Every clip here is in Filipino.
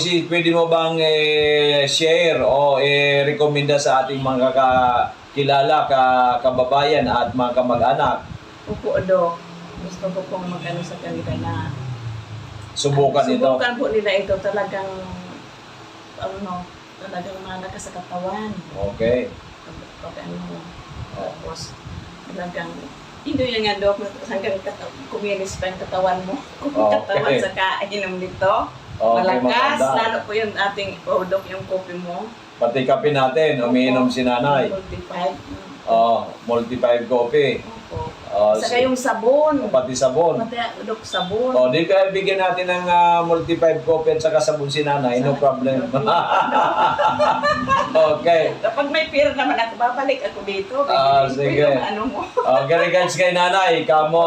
pwede mo bang share o rekomenda sa ating mga kakilala, kababayan at mga kamag-anak? Opo, Dok. Gusto ko pong mag-ano sa kanila na Subukan ito. subukan po nila ito talagang talagang malakas sa katawan. Okay. Pag tapos talagang hindi yan nga, Dok, hanggang kuminis pa yung katawan mo. Katawan sa kainom nito. Malakas, maganda. lalo po yung ating Dok, yung kopi mo. Pati kape natin, umiinom si nanay. 45. Multi-5 coffee. Opo. Si- Saka yung sabon. Pati sabon. Pati, Dok, sabon. Di ka bigyan natin ng multi-5 coffee at saka sabon si nanay, no problem. Okay. Kapag may pera naman ako, babalik ako dito. Sige. Ano mo? Regards kay nanay, kamo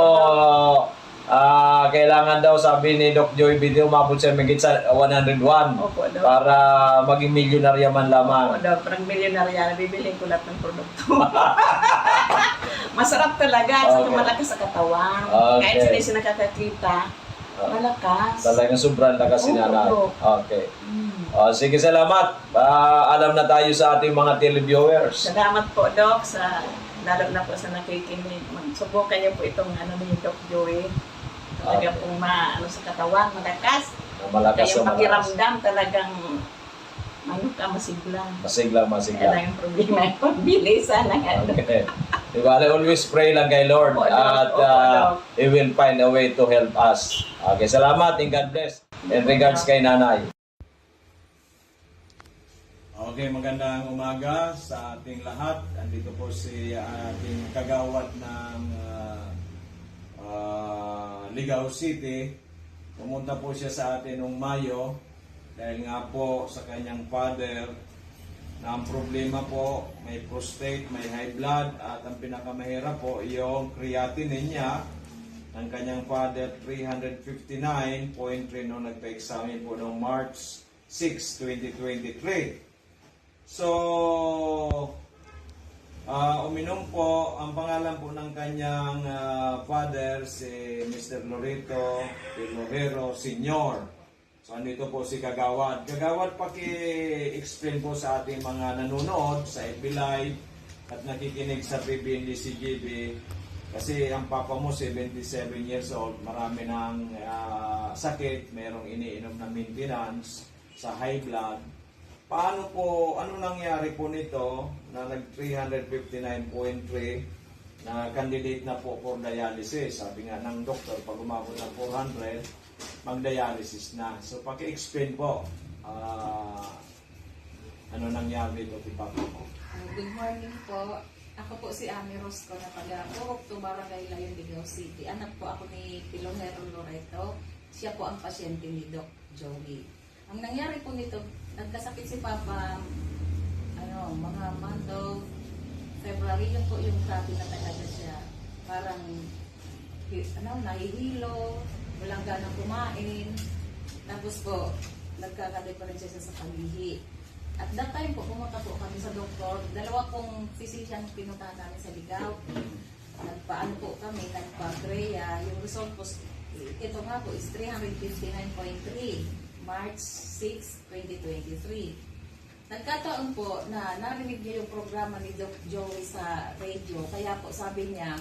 kailangan daw, sabi ni Doc Joy Video, umabot siya magigit sa 101 Opo, Dok. para maging milyonarya man lamang. Opo, Dok. Parang milyonarya, bibiliin ko lahat ng produkto. Masarap talaga, sa malakas sa katawan. Kahit Okay. sila nakakakita, malakas. Talagang sobrang lakas si Oo, nanay. Doc. Okay. Sige, salamat. Alam na tayo sa ating mga televiewers. Salamat po, Dok, lalo na po sa nakikinig. Subukan niyo po itong ni Doc Joey. Talaga pong sa katawan, malakas. Malakas Kaya sa malakas. makiramdam talagang masigla. Masigla. Kaya lang yung problema yung pagbilisan ng Okay. Diba, always pray lang kay Lord Opo, Doc. at Opo, Doc. He will find a way to help us. Okay, salamat and God bless. In regards kay nanay. Okay, magandang umaga sa ating lahat. Andito po si ating kagawad ng Ligao City. Pumunta po siya sa atin noong Mayo dahil nga po sa kanyang father na ang problema po may prostate, may high blood at ang pinakamahirap po yung creatinine niya ng kanyang father 359.3 nung nagpa-examine po noong March 6, 2023. So, uminom po, ang pangalan po ng kanyang father si Mr. Loreto Pilohero Sr. So, andito po si Kagawad. Kagawad, paki-explain po sa ating mga nanonood sa FB Live at nakikinig sa PBND CGB. Kasi ang papa mo, 77 years old, marami ng sakit, merong iniinom na maintenance sa high blood. Paano po, ano nangyari po nito na nag 359.3 na candidate na po for dialysis? Sabi nga ng doktor, pag umabot ng 400, mag-dialysis na. So, paki-explain po, ano nangyari dito kay Papa mo? Good morning po. Ako po si Ami Rosco na taga-Purok, Barangay Layon, Ligao City. Anak po ako ni Pilongero Loreto. Siya po ang pasyente ni Doc Joey. Ang nangyari po nito, nagkasakit si Papa, mga month of February, yun po yung grabe na talaga siya. Parang, nahihilo, walang ganang kumain. Tapos po, nagkaka-depression siya sa palihi. At that time po, pumunta po kami sa doktor. Dalawa pong physician pinuntahan namin sa Ligao. Nagpaano po kami, nagpa-Greya. Yung result po, ito nga po is 359.3. March 6, 2023. Nagkataon po na narinig niya yung programa ni Doc Joey sa radio. Kaya po sabi niya,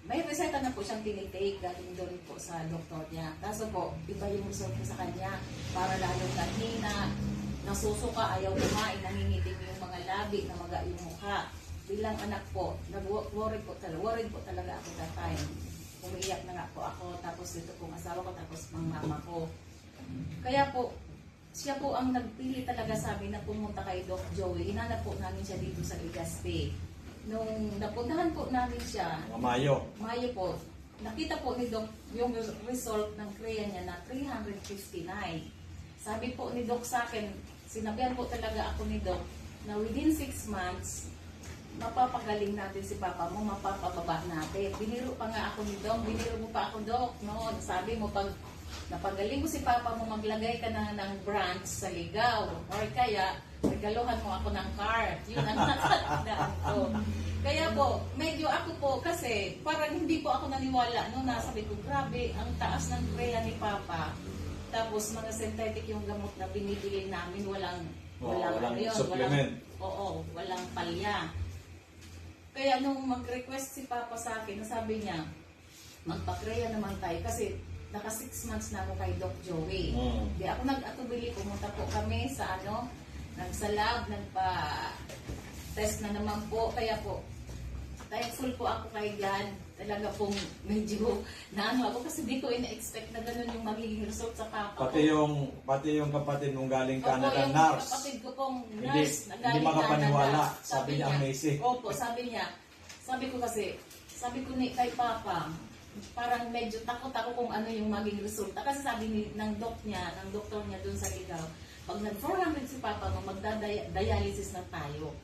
may reseta na po siyang tinitake galing doon po sa doktor niya. Kaso po, iba yung result po sa kanya. Para lalong nanghina, nasusuka, ayaw kumain, nangingitim yung mga labi, namaga yung mukha. Bilang anak po, worried po talaga ako that time. Umiiyak na nga po ako, tapos dito pong asawa ko, tapos mang mama ko. Kaya po, siya po ang nagpili talaga sa amin na pumunta kay Doc Joey. Hinanap po namin siya dito sa Legazpi. Nung napuntahan po namin siya, Mayo po, nakita po ni Doc yung result ng Crea niya na 359. Sabi po ni Doc sa akin, sinabihan po talaga ako ni Doc na within 6 months, mapapagaling natin si Papa mo, mapapababa natin. Biniro pa nga ako ni Doc, biniro mo pa ako, Doc, no? Sabi mo, pag napagaling mo si Papa mo, maglagay ka na ng branch sa Ligao. Or kaya, regaluhan mo ako ng car. Yun ang nakatandaan ko. Kaya po, medyo ako po, kasi parang hindi po ako naniwala. No, nasabi ko, grabe, ang taas ng Crea ni Papa. Tapos mga synthetic yung gamot na binibili namin, walang walang ano yun, supplement. walang palya. Kaya nung mag-request si Papa sa akin, sabi niya, magpa-Kreya naman tayo kasi naka 6 months na ako kay Doc Joey. Di ako nag-atubili, pumunta po kami sa nagsa-lab, nagpa-test na naman po. Kaya po, thankful po ako kay God. Talaga pong medyo ako kasi di ko ina-expect na gano'n yung magiging result sa papa ko. Pati yung kapatid mong galing Opo, Canada, yung nurse. kapatid ko pong Hindi nurse na galing makapaniwala. Canada. Sabi niya, amazing. Opo, sabi niya. Sabi ko kay Papa, parang medyo takot ako kung ano yung maging resulta. Kasi sabi ng doktor niya dun sa Ligaw, pag nag-400 si Papa, magda-dialysis na tayo.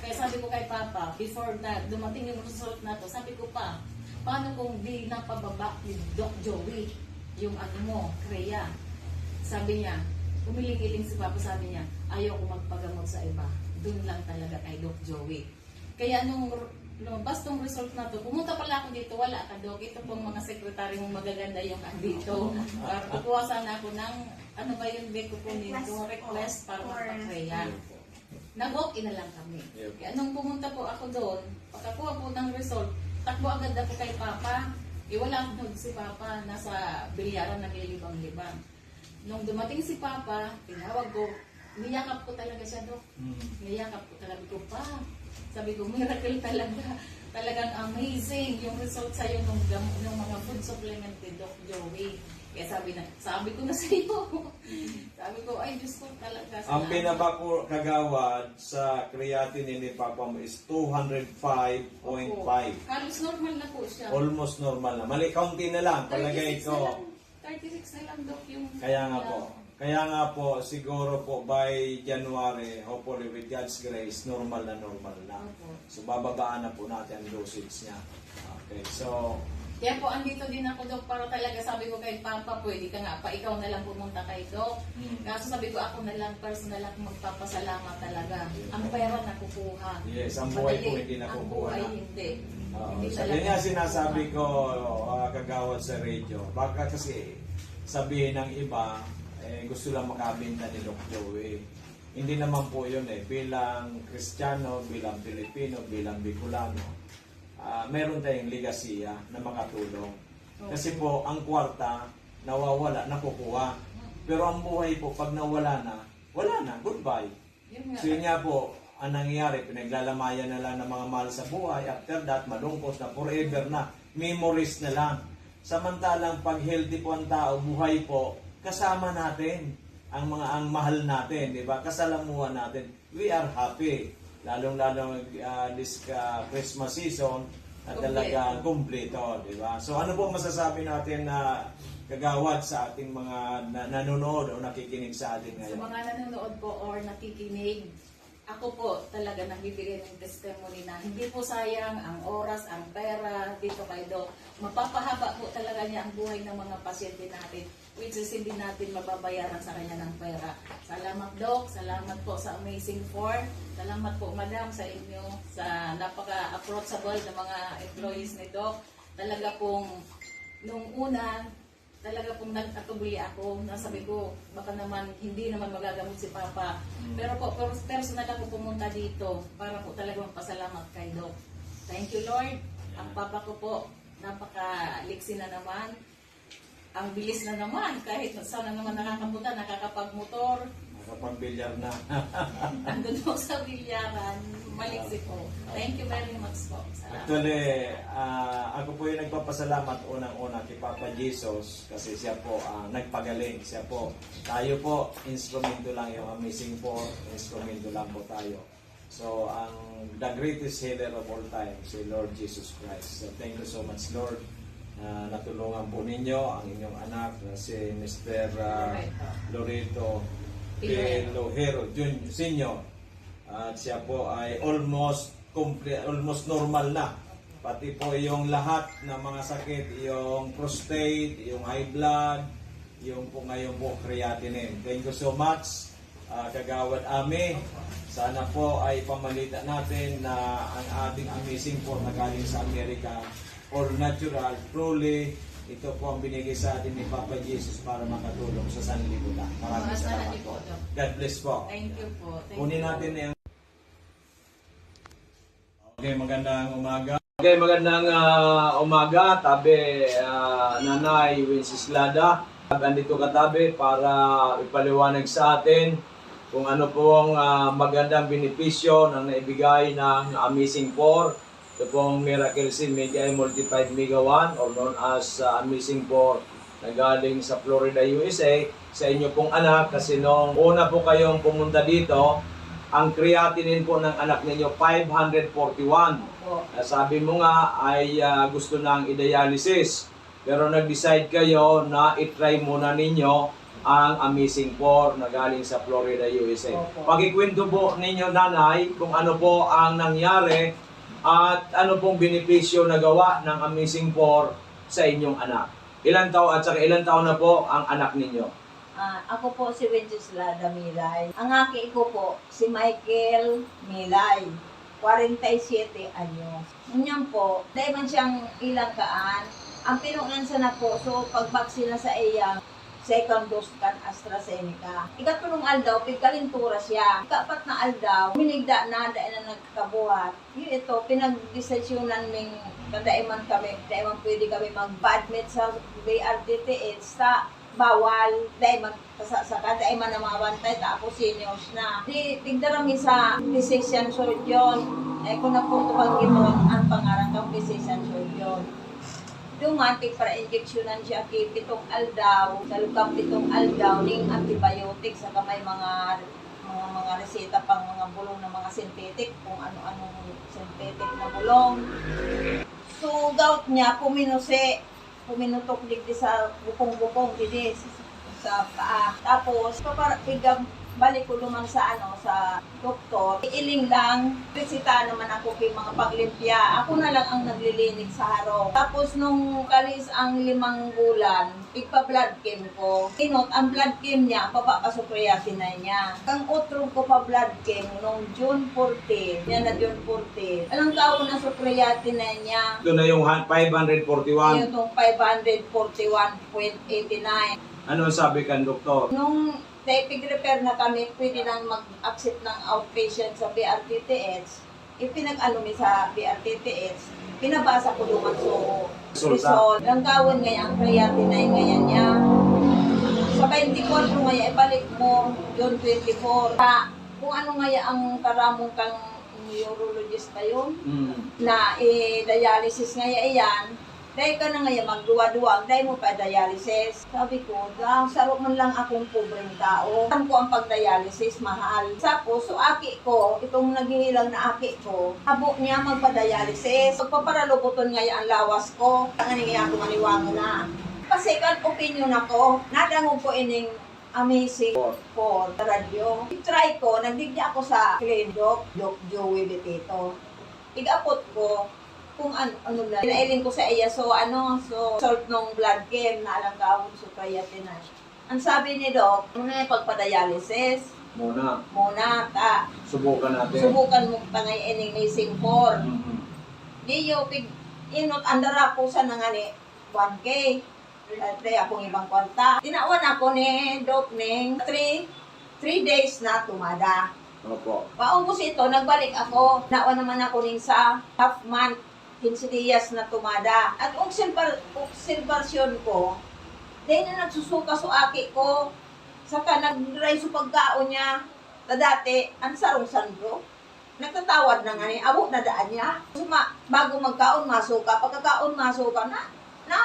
Kaya sabi ko kay Papa, before na dumating yung result na to, sabi ko pa, paano kung di napababa ni Doc Joey yung Kreya? Sabi niya, umiling-iling si Papa, sabi niya, ayaw ko magpagamot sa iba. Doon lang talaga kay Doc Joey. Kaya nung lumabas tong result na to, pumunta pala ako dito, wala ka Doc. Ito pong mga sekretary mong magaganda yung andito. Para kukuha sana ako ng, ano ba yung beko po nito, request para magpa-Kreya. Nag-walk-in na lang kami. Kaya nung pumunta po ako doon, pagkakuha po ng result, takbo agad ako kay Papa. Wala doon si Papa, nasa bilyaran naglilibang-libang. Nung dumating si Papa, tinawag ko, niyakap ko talaga siya, Dok. Niyakap ko talaga ko pa. Sabi ko, miracle talaga. Talagang amazing yung result sa'yo nung mga food supplement ni Doc Joey. Kaya sabi ko na sa iyo. Sabi ko, ay Diyos ko talaga. Ang pinabako kagawad sa creatinine ni Papa mo is 205.5. Halos normal na po siya. Almost normal na. Mali, kaunti na lang. Palagay 36 ko. na lang. 36 na lang, Doc, yung... Kaya nga po, siguro po by January, hopefully with God's grace, normal na. Opo. So bababaan na po natin ang dosage niya. Okay, so Kaya po, andito din ako, Doc, para talaga sabi ko kay Papa, pwede ka nga pa, ikaw na lang pumunta kay Doc. Kaso sabi ko, ako na lang, personal lang magpapasalamat talaga. Ang pera nakukuha. yes, ang buhay po hindi Ang nakukuha buhay na. hindi. Sabi niya sinasabi ko, kagawad sa radio, baka kasi sabihin ng iba, gusto lang makabinta ni Doc Joey. Hindi naman po yun bilang Kristiyano, bilang Pilipino, bilang Bicolano. Meron tayong legasiya na makatulong. Kasi po, ang kwarta, nawawala, nakukuha. Pero ang buhay po, pag nawala na, wala na, goodbye. So yun nga po, ang nangyayari, pinaglalamayan na lang ng mga mahal sa buhay. After that, malungkot na, forever na, memories na lang. Samantalang pag healthy po ang tao, buhay po, kasama natin ang mahal natin, di ba? Kasalamuhan natin. We are happy. Lalong-lalo this Christmas season na talaga kumpleto, di ba? So ano po masasabi natin na kagawad sa ating mga nanonood o nakikinig sa atin ngayon? Sa mga nanonood po or nakikinig, ako po talaga nagbibigay ng testimony na hindi po sayang ang oras, ang pera dito kay Doc. Mapapahaba po talaga niya ang buhay ng mga pasyente natin, which is hindi natin mababayaran sa kanya ng pera. Salamat, Doc. Salamat po sa Amazing 4. Salamat po, Madam, sa inyo, sa napaka-approachable na mga employees ni Doc. Talaga pong, nung una, talaga pong nag-atubuli ako, nasabi ko, baka naman, hindi naman magagamot si Papa. Pero po, personal ako pumunta dito para po talaga magpasalamat kay Doc. Thank you, Lord. Ang Papa ko po, napaka-liksi na naman. Ang bilis na naman, kahit saan na naman nakakapunta, nakakapag-motor. Nakapag-bilyar na. Andun po sa bilyaran, maliksi po. Thank you very much po. Salamat. Actually, ako po yung nagpapasalamat unang-una kay Papa Jesus kasi siya po nagpagaling. Siya po, tayo po, instrumento lang yung Amazing 4, instrumento lang po tayo. So, the greatest healer of all time, si Lord Jesus Christ. So, thank you so much, Lord. Natulungan po ninyo ang inyong anak na si Mr. Loreto Pilohero Senior. At siya po ay almost normal na. Pati po yung lahat ng mga sakit, yung prostate, yung high blood, yung po ngayon po creatinine. Thank you so much, Kagawad Ami. Sana po ay pamalita natin na ang ating Amazing 4 na galing sa Amerika, all natural, truly ito po ang binigay sa atin ni Papa Jesus para makatulong sa sanlibutan. Maraming Maasahan salamat niyo po. po, Doc. God bless po. Thank you po. Thank Kunin you. natin yung... Okay, magandang umaga. Okay, magandang umaga. Tabi, Nanay Wenceslada. Andito katabi para ipaliwanag sa atin kung ano pong magandang benepisyo na naibigay ng Amazing 4. Ito pong Miracle Seed Media Multiplied Mega 1 or known as Amazing 4 na galing sa Florida, USA sa inyo pong anak kasi nung una po kayong pumunta dito, ang creatinine po ng anak ninyo 541. Sabi mo nga ay gusto nang i-dialysis. Pero nag-decide kayo na i-try muna ninyo ang Amazing 4 na galing sa Florida, USA. Pakikwento po ninyo, Nanay, kung ano po ang nangyari at ano pong benepisyo na gawa ng Amazing 4 sa inyong anak. Ilan taon na po ang anak ninyo? Ako po si Wenceslada Milay. Ang aki ko po si Michael Milay, 47 anyos. Ganyan po, dahil man siyang ilang kaan, ang pinungansa na po, so pagbaksina sa iya, second dose kan AstraZeneca. Ikatulong aldaw, pigkalintura siya. Ikapat na aldaw, minigda na, dahil na nagkabuhat. Yun ito, pinag-desisyonan ming kadaiman pwede kami mag-admit sa BRTTH sa bawal, dahil magkasasaka, dahil man na mga bantay, tapos seniors na. Di, tigdarami sa physician surgeon. Kung na po ito ang pangarang ng physician surgeon. Dumating para injeksyonan siya kay pitong aldaw, sa lukang pitong aldaw, ning antibiotic, sa kamay mga reseta pang mga bulong ng mga synthetic, kung ano-anong synthetic na bulong. So, gout niya, puminutok digdi sa bukong-bukong, digdi sa paa. Tapos, balik ko naman sa sa doktor. Iiling lang, resita naman ako kay mga paglimpya. Ako na lang ang naglilinig sa harong. Tapos nung kalis ang 5 bulan, igpa-blood chem ko. Inot, ang blood chem niya, papapasukreatin na niya. Ang otro ko pa blood chem nung June 14, yan na June 14. Alang tao na sukreatin na niya. Ito na yung 541. Yung 541.89. Ano sabi kan doktor? Nung pig-repair na kami, pwede nang mag-accept ng outpatient sa BRTTH. Ipinag-ano mi sa BRTTH, pinabasa ko naman result. Ang gawin ngayon, ang creatinine ngayon niya. Sa 24 ngayon, ibalik mo, June 24. Kung ano ngayon ang karamong kang neurologist pa yun, na dialysis ngayon iyan, dahil ka na ngayon magduwa-duwa, dahil mo pa dialysis. Sabi ko, sarap man lang akong pobreng tao. Alam ko ang pag-dialysis, mahal. Tapos, so aki ko, itong naghihilang na aki ko, habo niya magpa-dialysis. Pagpaparalubuton ngayon ang lawas ko, ang nga ako maniwango na. Kasi kan opinion ako, nadangog ko ining Amazing 4 radyo. I-try ko, nagdigya ako sa Doc Joey Betito. Igapot ko, kung ano na, pinailing ko sa iya, so salt ng blood chem na alang gawin so creatinine. Ang sabi ni Doc, muna yung pagpa-dialysis. Muna, Subukan natin. subukan mo tangay ining Amazing 4. Di yo, inot, andara ko sa nangani, 1K. At akong ibang kwanta. Tinawan ako ni Doc Ning, 3 days na tumada. Opo. Paubos ito, nagbalik ako. Nawa naman ako ning sa half month, 15 días na tumada. At observasyon ko, dahil na nagsusuka sa aki ko, saka nag-dry sa pagkaon niya, na dati, ang sarong sandro. Nagtatawad na nga ni, abo na daan niya. Bago magkaon, masuka. Pagkakaon, masuka na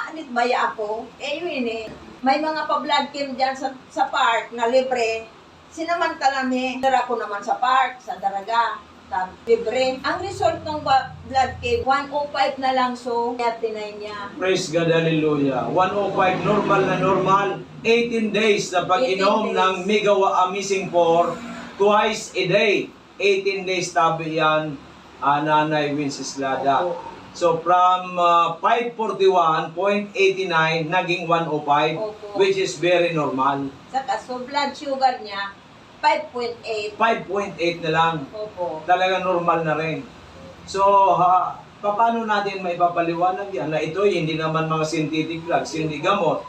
anit baya ako. Yun may mga pa-blood chem dyan sa park na libre. Sinamantala dara ko naman sa park, sa Daraga. Libre. Ang result ng blood chem, 105 na lang, so creatinine niya. Praise God, hallelujah. 105, normal. 18 days na pag-inom 18 days. ng Mega Amazing 4 twice a day. 18 days tabi yan, Nanay Wenceslada. Opo. So from 541.89 naging 105, Opo. which is very normal. Saka, so blood sugar niya, 5.8. 5.8 na lang. Opo. Talaga normal na rin. So, paano natin maipapaliwanag yan na ito hindi naman mga synthetic drugs, hindi gamot.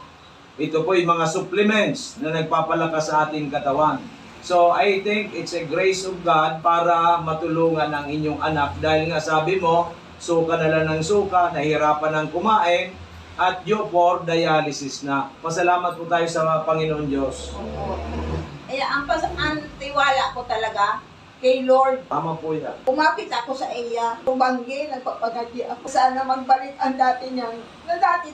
Ito po yung mga supplements na nagpapalakas sa ating katawan. So I think it's a grace of God para matulungan ang inyong anak dahil nga sabi mo, suka na lang ng suka, nahirapan ng kumain, at due for dialysis na. Pasalamat po tayo sa Panginoon Diyos. Opo. Kaya ang tiwala ko talaga kay Lord. Tama po yan. Umapit ako sa iya, tumanggi, nagpapagati ako. Sana magbalik ang dati niyang, na dati,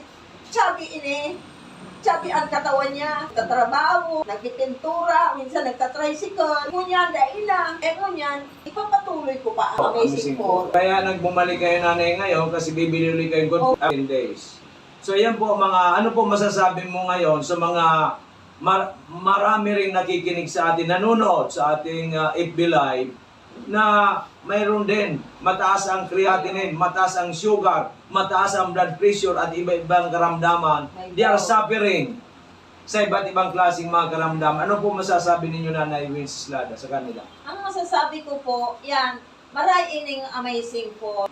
sabi ang katawan niya, nagtatrabaho, nagpipintura, minsan nagtatricycle. Ngunyan, dahil lang. Ngunyan, ipapatuloy ko pa ang amazing po. Kaya nagbumalik kayo nanay ngayon kasi bibili ulit kayo good 10 days. So yan po mga, ano po masasabi mo ngayon sa mga marami ring nakikinig sa atin, nanonood sa ating FB Live na mayroon din mataas ang creatinine, mataas ang sugar, mataas ang blood pressure at iba-ibang karamdaman. They are suffering sa iba't ibang klaseng mga karamdaman. Ano po masasabi ninyo Nanay Wenceslada sa kanila? Ang masasabi ko po, yan, maray ining amazing po.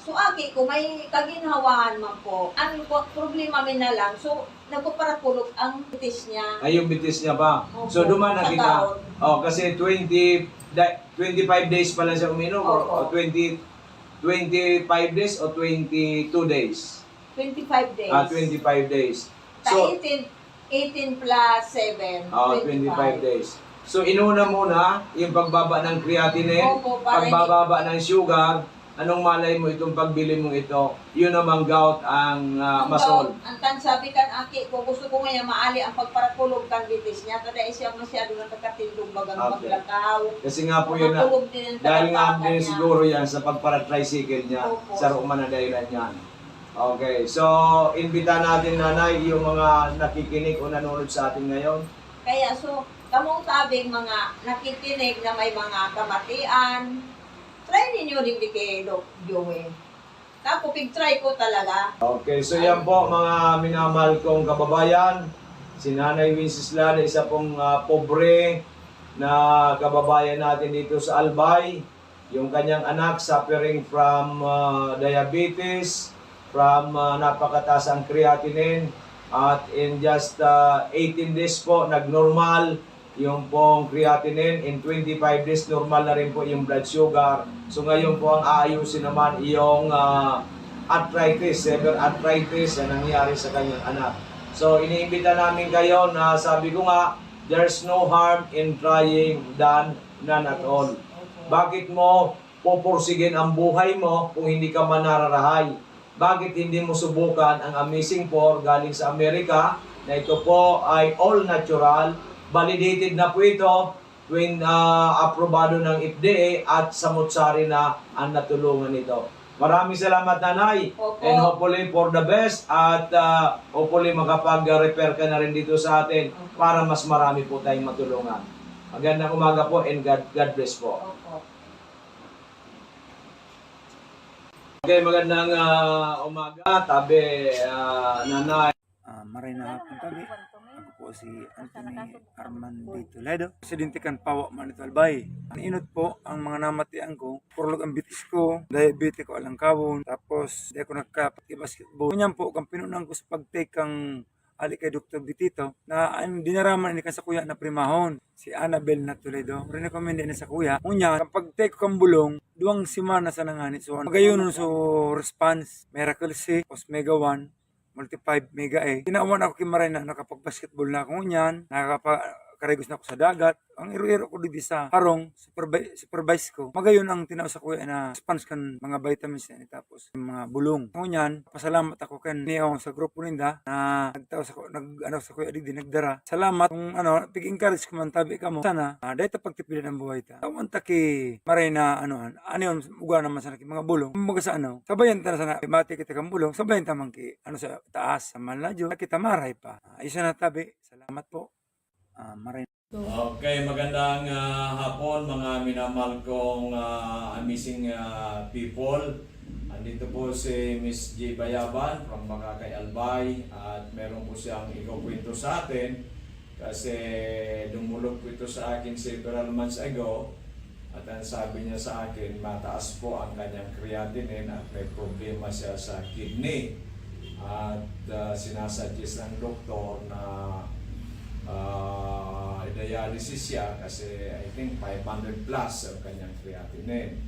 Suaki ko, may kaginhawaan man po. Ang problema min na lang, so nagpaparakulog ang bitis niya. Ay, yung bitis niya ba? Opo. So duman na Sa kita. taon. Oh, kasi 25 days pa lang siya uminom o 25 days o 22 days? 25 days. 25 days. So, So, 18 plus 7, 25 days. So, inuna muna yung pagbaba ng creatinine, Opo, para pagbababa ng sugar. Anong malay mo itong pagbili mo ito? Yun namang gout ang masol. Ang tansabi kan aki ko, gusto ko ngayon maali ang pagparakulog kan bitis niya. Kada siya masyado na nakatindog bagang Okay. maglakaw. Kasi nga po yun na, Makatulog din ang dahil nga talapakan din niya. siguro yan sa pagpara-tricycle niya, Opo. sa ruman na dahilan yan. Okay, so imbita natin nanay yung mga nakikinig o nanonood sa atin ngayon. Kaya so, kamong tabing mga nakikinig na may mga kamatian, try ninyo rin di kay Doc Joey. Tapos pig-try ko talaga. Okay, so yan po mga minamahal kong kababayan. Si Nanay Wenceslada, isa pong pobre na kababayan natin dito sa Albay. Yung kanyang anak suffering from diabetes, from napakataas ang creatinine. At in just 18 days po, nag-normal yung pong creatinine. In 25 days, normal na rin po yung blood sugar. So ngayon po ang aayusin naman yung arthritis, severe arthritis na nangyari sa kanyang anak. So iniimbita namin kayo na sabi ko nga, there's no harm in trying than none at all. Bakit mo pupursigin ang buhay mo kung hindi ka manararahay? Bakit hindi mo subukan ang Amazing 4 galing sa Amerika na ito po ay all natural, validated na po ito when aprobado ng FDA at samot-sari na ang natulungan nito. Maraming salamat Nanay. Opo. And hopefully for the best at hopefully makapag-repair ka na rin dito sa atin para mas marami po tayong matulungan. Magandang umaga po and God bless po. Opo. Okay, magandang umaga. Tabi, Nanay. Maray na hapon tabi. Ako po si Anthony Armandito Ledo. Presidente kan Pawa Manito Albay. Ang inot po ang mga namatian ko. Purlog ang bitis ko. Diabetes ko alang kawon. Tapos di ako nagka-basketball. Ganyan po kang pinunan ko sa pag-take kang ali kay Dr. Bitito na dinaraman ni sa kuya na primahon si Annabel na Toledo. Recommend na sa kuya. Unya kapag take kang bulong 2 semana sa nanganit. So magayon so response Miracle C Osmega 1 multi-5 mega Tinawan ako kimaray na nakapag-basketball na ako niyan, nakakaregos na ako sa dagat. Ang iro-iro ko dito sa harong, supervise ko. Magayon ang tinaw sa kuya na response kan mga vitamins na tapos mga bulong. Ako niyan, pasalamat ako kan niyaw sa grupo ninda na nagtaw sa kuya di nagdara. Salamat kung pig-encourage ko man tabi ka mo. Sana dahil pagtipilan ang buhay ta. Tawon ta ki maray na yun, uga naman sa mga bulong. Kumbaga sa sabayan ta na sana mati kita kang bulong, sabayan ta man ki sa taas sa Manladyo. Kita maray pa. Isa na tabi. Salamat po. Maray. Okay, magandang hapon mga minamahal kong amazing people. Andito po si Miss J. Bayaban from Makakay Albay at meron po siyang ikukwento sa atin kasi dumulog po ito sa akin several months ago At ang sabi niya sa akin, mataas po ang kanyang creatinine at may problema siya sa kidney. At sinasuggest ng doktor na dialysis siya kasi I think 500 plus ang kanyang creatinine.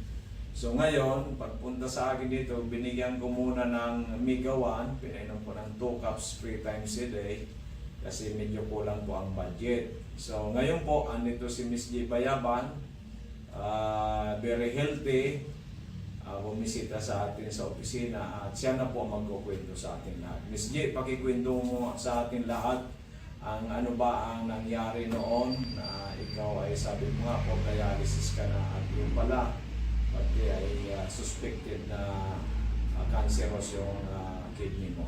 So ngayon, pagpunta sa akin dito, binigyan ko muna ng Omega 1, pinainom ko ng 2 cups 3 times a day kasi medyo kulang po ang budget. So ngayon po, andito si Miss J. Bayaban, very healthy, bumisita sa atin sa opisina at siya na po ang magkukwento sa atin lahat. Miss J, pakikwento mo sa atin lahat ang ano ba ang nangyari noon na ikaw ay sabi mo nga po dialysis ka na at yung pala pati ay suspected na cancerous yung kidney mo.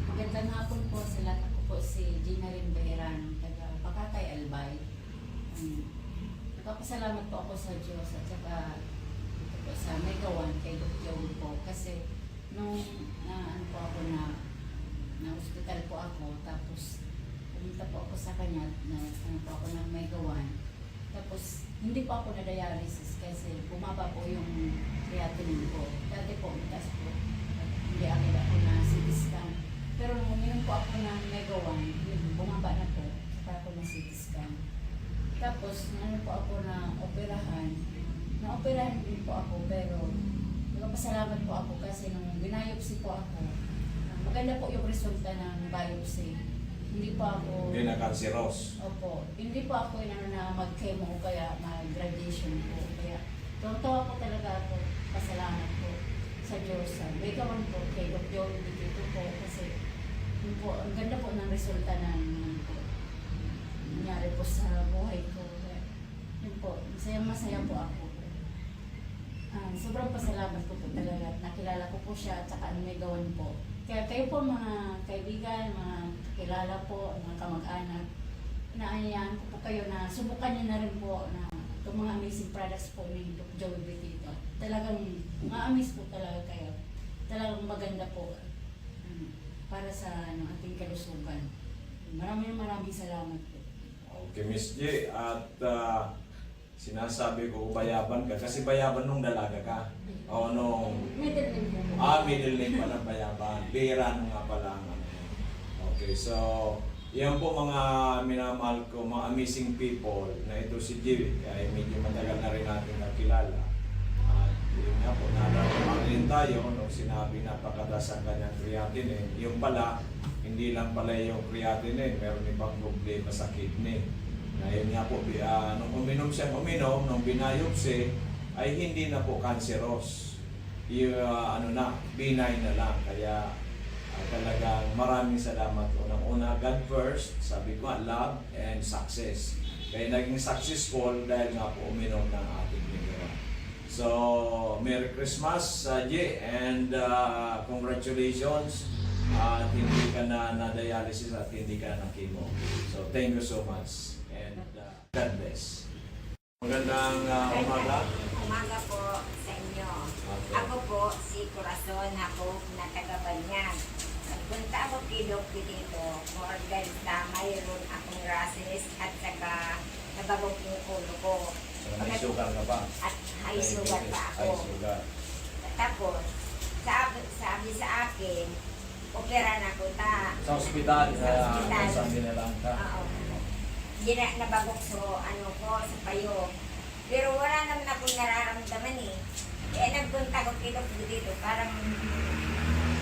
Magandang hapon po sa lahat. Ako po si Gina Rin Beherano, taga Pakatay, Albay. Nagpapasalamat po ako sa Diyos at saka ito po sa Omega 1 kay Dr. Joey po kasi nung ano po ako na hospital po ako tapos pumunta po ako sa kanya na ano po ako ng Omega 1 tapos hindi po ako na dialysis kasi bumaba po yung creatinine ko. Dati po mataas po at hindi agad ako na CT scan. Pero nung uminom po ako ng Omega 1, bumaba na po saka ako na CT scan. Tapos, ano po ako na operahan. Na-operahan din po ako, pero nagpasalamat po ako kasi nung binayopsi po ako, maganda po yung resulta ng biopsy. Hindi po ako... Hindi na cancerous. Opo. Hindi po ako yung na mag-chemo o kaya mag-radiation po. Kaya, tawa po talaga ako. Pasalamat po sa Diyos. May gawan po kay Dr. dito po kasi yun po, ang ganda po ng resulta ng nangyari po sa buhay ko. Yun po, masaya po ako. Sobrang pasalamat ko po talaga at nakilala ko po siya at saka may gawan po. Kaya kayo po mga kaibigan, mga kilala po, mga kamag-anak, inaanyayahan ko po kayo na subukan niyo na rin po na itong mga amazing products po ni Dr. Joey Betito. Talagang ma-amaze po talaga kayo. Talagang maganda po para sa ating kalusugan. Maraming salamat po. Okay, Miss J, at sinasabi ko bayaban ka kasi bayaban nung dalaga ka. O nung... Middle name po. Middle name pala bayaban. Beherano nga pala ang ano. Okay, so yan po mga minamahal ko, mga amazing people na ito si J. Kaya medyo matagal na rin natin nakilala. At yun nga po, naalala rin tayo nung sinabi napakataas ang kanyang creatinine. Yung pala, hindi lang pala yung creatinine, meron ibang problema sa kidney. Na yun nga po, nung uminom nung binayopsi, ay hindi na po cancerous. Yung benign na lang. Kaya talagang maraming salamat. Unang-una, God first, sabi ko, love and success. Kaya naging successful dahil nga po uminom ng ating Omega 1. So, Merry Christmas, J, and congratulations. At hindi ka na dialysis at hindi ka na chemo. So, thank you so much. And God bless. Magandang umaga. Umaga po sa inyo. Okay. Ako po si Corazon, ako na taga-Banyag. Nagpunta ako kay Dokti dito for dahil sa mayroon akong rashes at saka nabagok yung ulo ko. So, may sugar ka ba? At high sugar pa ako. High sugar. Tapos, sabi sa akin, opera na ko ta. Sa ospital, Sa ospital. saan dinalang ka? Oo. Hindi na nabagok so ano ko sa payo. Pero wala naman akong nararamdaman eh. Kaya nagpunta ko kay Dokti dito parang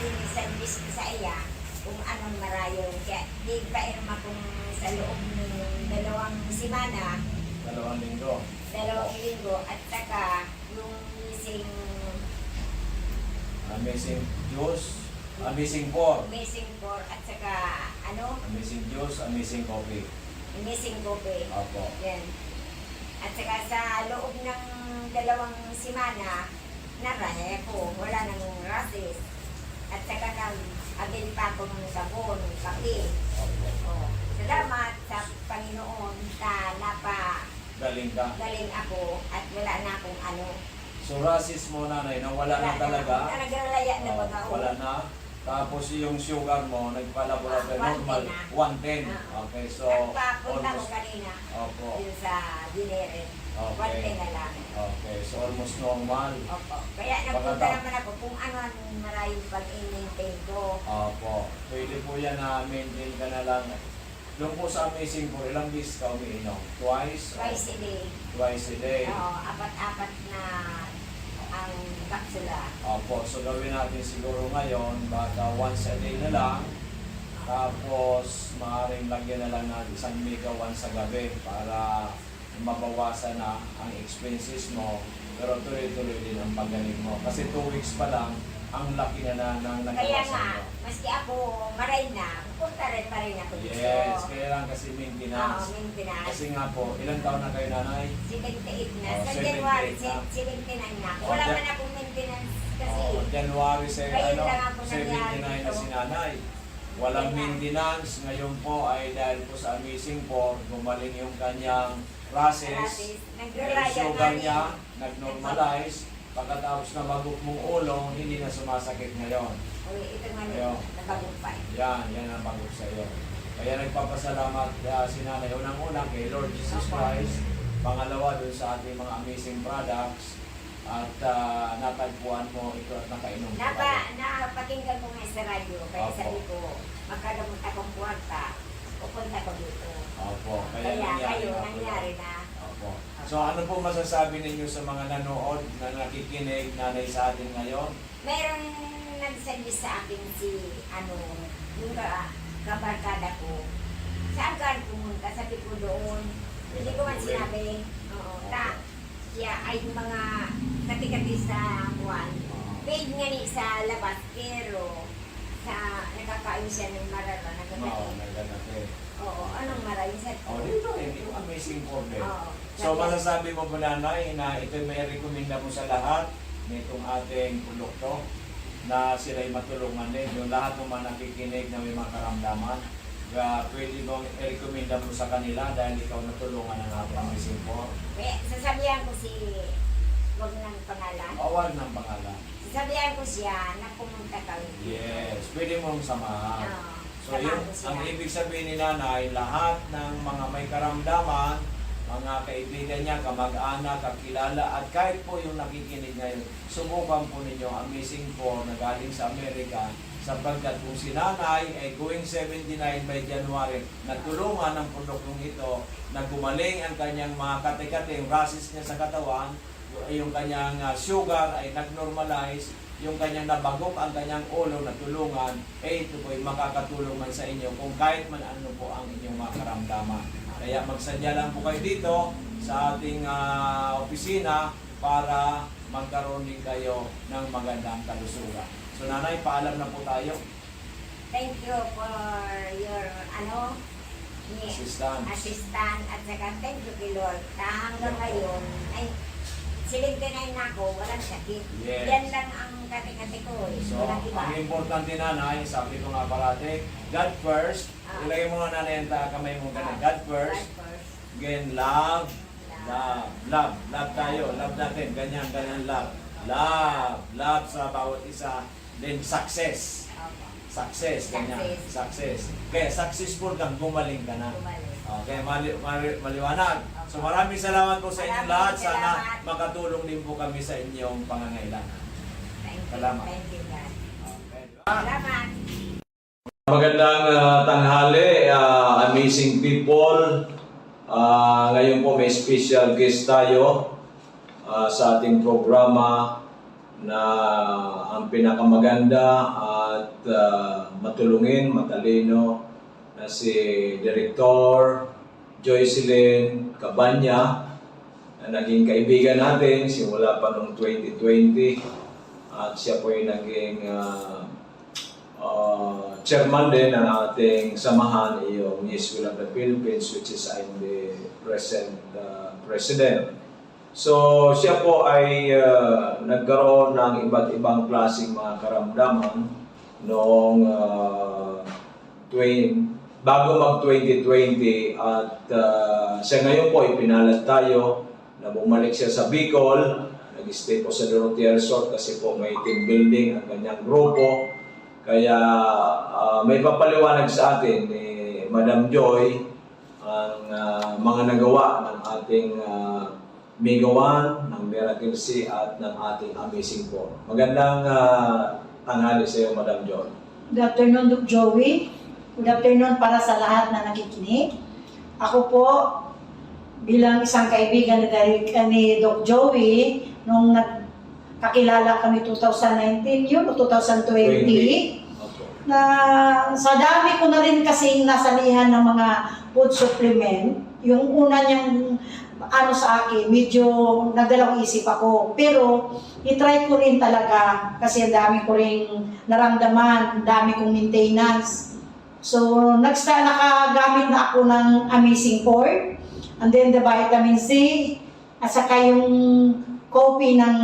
dinisadvis ko sa iya kung anong marayo. Kaya di ba irma kong sa loob ng 2 semana, 2 linggo. 2 linggo at saka yung Amazing juice, amazing pork, missing for at saka ano, amazing juice, amazing coffee. missing coffee. Opo. Yan. At saka sa loob ng 2 semana, naraya ko, wala nang rashes. At saka nag-abil pa ako ng sabon, ng kape. Opo. Oh. Salamat sa Panginoon na Galing ka. napagaling ako at wala na akong ano. So rasis mo nanay, nang wala na talaga. Nagalaya na Oh, baga. wala na. Tapos yung sugar mo, nagpa-laboratory Ah, normal, 110 110. Okay, so Nagpapunta ko almost, kanina opo, dun sa dinere. Okay. 110 na lang. okay, so almost normal. Opo. Kaya nagpunta naman ako kung ano ang maraming pag-maintain ko. Opo, pwede po yan na maintain ka na lang. Doon po sa Amazing po, ilang beses ka umiinom? Twice? Twice a day. Twice a day. Oo, apat-apat na ang kapsula. Opo, so gawin natin siguro ngayon, baka once a day na lang. Tapos, maaaring lagyan na lang ng 1 mega once sa gabi para mabawasan na ang expenses mo. Pero tuloy-tuloy din ang pagaling mo. Kasi 2 weeks pa lang, ang laki na ng Kaya nagawasan nga, mo. maski ako maray na, punta rin pa rin ako dito. Yes, kaya lang kasi Oo, maintenance. maintenance. Kasi nga po, ilang taon na kayo nanay? 78 na. Oh, Sa 78 January, na. 79 na. Oh, Wala Jan- man akong maintenance kasi. January sa Ngayon lang ako 79 na nangyari si nanay. Walang Kaya nga. maintenance. Ngayon po ay dahil po sa Amazing po, gumaling yung kanyang process. Gratis. Yung Nag-raya sugar na niya, nag-normalize. Pagkatapos na maguk mong ulo, hindi na sumasakit ngayon. Uy, ito nga Ayaw. nakagumpay. Yan ang bago sa iyo. Kaya nagpapasalamat si nanay. Unang-una kay Lord Jesus Christ. Pangalawa dun sa ating mga amazing products. At natagpuan mo ito at nakainom ka kayo. Napakinggan ko nga sa radyo, kaya Opo. sabi ko, magkagamot akong kwarta, pupunta ko dito. Opo, Kaya kayo, nga po nangyari yun. na. Opo. So ano po masasabi ninyo sa mga nanood na nakikinig nanay sa atin ngayon? Meron nag-suggest sa akin si, yung kabarkada ko. Saan ka pumunta? Sabi ko doon. Hindi ko man sinabi. Oo, siya ay mga kati-kati sa buwan. Paid nga ni sa labas, pero nakakain siya ng marara na Oo, gagawin. nagganapin. Oo, anong marara? Yung set Oh, dito rin, yung amazing order. Oo. So masasabi mo po nanay na ito may rekomenda mo sa lahat nitong ating produkto na sila'y matulungan din. Yung lahat ng mga nakikinig na may mga karamdaman, pwede mong i-recommenda mo sa kanila dahil ikaw natulungan ng ating amazing po. Kaya sasabihan ko si, wag ng pangalan. Awal ng pangalan. Sasabihan ko siya na pumunta kami. Yes, pwede mong samahan. Oo, So samahan yung, ko siya. ang ibig sabihin ni nanay, lahat ng mga may karamdaman, mga kaibigan niya, kamag-anak, kakilala, at kahit po yung nakikinig ngayon, subukan po ninyo ang Amazing po na galing sa Amerika, sapagkat kung si nanay ay going 79 by January, natulungan ng produktong ito, na gumaling ang kanyang mga kate-kate, yung rashes niya sa katawan, yung kanyang sugar ay nag-normalize, yung kanyang nabagok ang kanyang ulo na tulungan, ito po ay makakatulong man sa inyo kung kahit man ano po ang inyong mga karamdaman. Kaya magsadya lang po kayo dito sa ating opisina para magkaroon din kayo ng magandang kalusugan. So nanay, paalam na po tayo. Thank you for your Assistant. assistant at saka thank you kay Lord. Hanggang ngayon, ay 79 na ako, walang sakit. Yes. Yan lang ang kati-kati ko. So, Walang iba. ang importante nanay, sabi ko nga parate, God first. Ilagay mo nga nanay ang kamay mo ganun. God first. God first. Again, love. Love tayo. Love natin. Ganyan, love. Love sa bawat isa. Then, success. Opo. Success, ganyan. Success. Kaya, successful kang gumaling ka na. Bumalik. Okay, maliwanag. So, maraming salamat po sa inyong lahat. Maraming Sana salamat. makatulong din po kami sa inyong pangangailangan. Thank you. Salamat. Thank you, God. Okay, di ba? Salamat. Magandang tanghali, amazing people. Ngayon po may special guest tayo sa ating programa na ang pinakamaganda at matulungin, matalino na si Director Joycelyn Cabanya na naging kaibigan natin simula pa noong 2020 at siya po yung naging chairman din ng ating samahan, yung Yes We Love the Philippines, which is I'm the present president. So, siya po ay nagkaroon ng iba't ibang klaseng mga karamdaman noong bago mag-2020 at siya ngayon po ipinalat tayo na bumalik siya sa Bicol, nag-stay po sa Dorotea Resort kasi po may team building ang kanyang grupo. Kaya may papaliwanag sa atin ni Madam Joy ang mga nagawa ng ating Mega One, ng Miracle C at ng ating Amazing 4. Magandang tanghali sa iyo, Madam Joy. Good afternoon, Doc Joey. Good afternoon para sa lahat na nakikinig. Ako po, bilang isang kaibigan ni Doc Joey, nung kakilala kami 2019 yun o 2020, Okay. na sa dami ko na rin kasing nasalihan ng mga food supplement, yung una niyang sa akin, medyo nagdalawang isip ako. Pero, itry ko rin talaga kasi ang dami ko rin naramdaman, ang dami kong maintenance. So, nakagamit na ako ng Amazing 4, and then the vitamin C, at saka yung coffee ng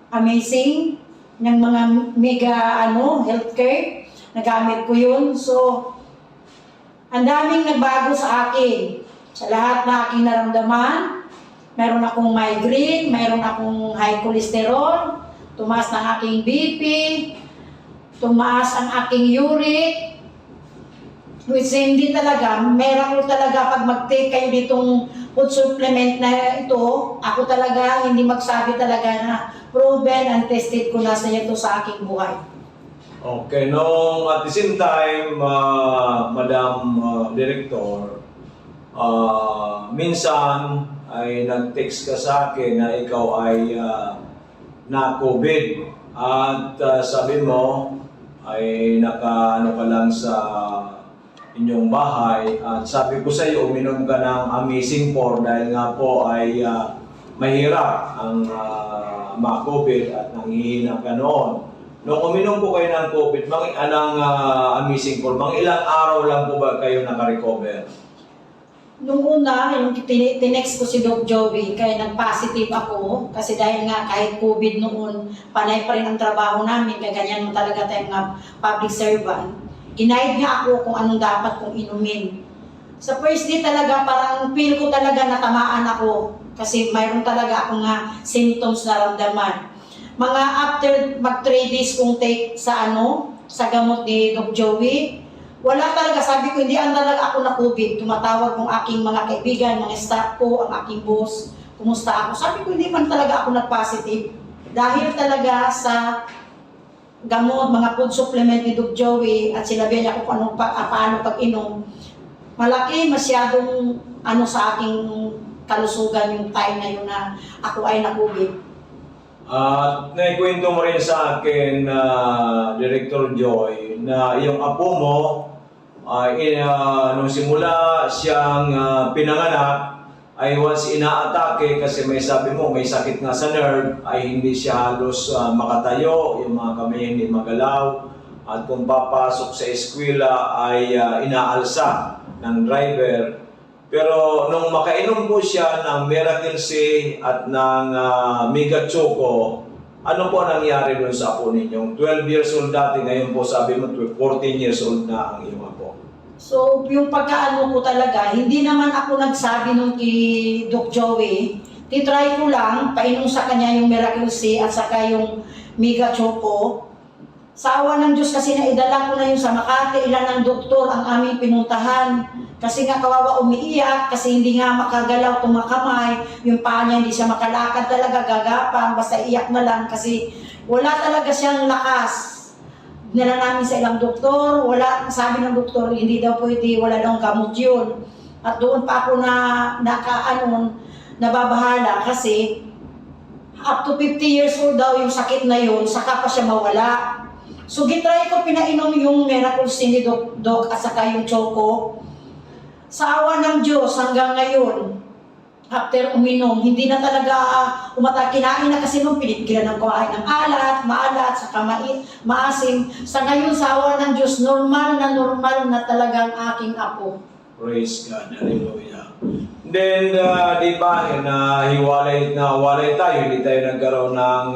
Amazing, ng mga mega healthcare, nagamit ko yun. So, ang daming nagbago sa akin. Sa lahat na aking naramdaman, mayroon akong migraine, mayroon akong high cholesterol, tumaas ng aking BP, tumaas ang aking uric, which hindi talaga, meron ko talaga pag mag-take kayo ditong food supplement na ito, ako talaga hindi magsabi talaga na proven and tested ko na sa ito sa aking buhay. Okay, no, at the same time, Madam Director, minsan ay nag-text ka sa akin na ikaw ay na-COVID at sabi mo ay naka-ano ka lang sa inyong bahay at sabi ko sa iyo uminom ka ng Amazing 4 dahil nga po ay mahirap ang ma-COVID at nanghihina ka noon. Nung uminom po kayo ng COVID, Amazing 4, mga ilang araw lang po ba kayo naka-recover? Nung una, yung tinext ko si Doc Joey, kaya nag-positive ako. Kasi dahil nga kahit COVID noon, panay pa rin ang trabaho namin, kaya ganyan mo talaga tayong public servant. Ginaid niya ako kung anong dapat kong inumin. Sa first day talaga, parang feel ko talaga natamaan ako. Kasi mayroon talaga akong symptoms na ramdaman. Mga after mag 3 days kong take sa gamot ni Doc Joey, wala talaga, sabi ko, hindi talaga ako na COVID. Tumatawag kong aking mga kaibigan, mga staff ko, ang aking boss, kumusta ako. Sabi ko, hindi man talaga ako nag-positive. Dahil talaga sa gamot, mga food supplement ni Doc Joey, at sinabi niya kung paano pag-inom, malaki masyadong sa aking kalusugan yung time na yun na ako ay na-COVID. At naikwento mo rin sa akin, Director Joy, na iyong apo mo, nung simula siyang pinanganak, ay once inaatake kasi may sabi mo, may sakit nga sa nerve, ay hindi siya halos makatayo, yung mga kamay hindi magalaw, at kung papasok sa eskwela ay inaalsa ng driver. Pero nung makainom po siya ng Miracle C at ng Mega Choco, ano po nangyari doon sa apo ninyo? 12 years old dati, ngayon po sabi mo 14 years old na ang iyong apo. So, yung pagkaano ko talaga, hindi naman ako nagsabi nung kay Doc Joey. Titry ko lang, painom sa kanya yung Miracle C at saka yung Mega Choco. Sa awa ng Diyos kasi naidala ko na yun sa Makati, ilan ng doktor ang aming pinuntahan. Kasi nga kawawa umiiyak, kasi hindi nga makagalaw tumakamay, yung paa niya hindi siya makalakad talaga, gagapang, basta iyak na lang kasi wala talaga siyang lakas. Dinala namin sa ilang doktor, sabi ng doktor, hindi daw pwede, wala daw gamot yun. At doon pa ako nababahala kasi up to 50 years old daw yung sakit na yun, saka pa siya mawala. So gitry ko pinainom yung Miracle C ni Doc at saka yung Choco. Sa awa ng Diyos hanggang ngayon, after uminom, hindi na talaga kinain na kasi nung pinitgilan ng kumain ng maalat, saka maasim. Sa ngayon, sa awa ng Diyos, normal na talagang aking apo. Praise God. Hallelujah. Then, di ba, hiwalay tayo, hindi tayo nagkaroon ng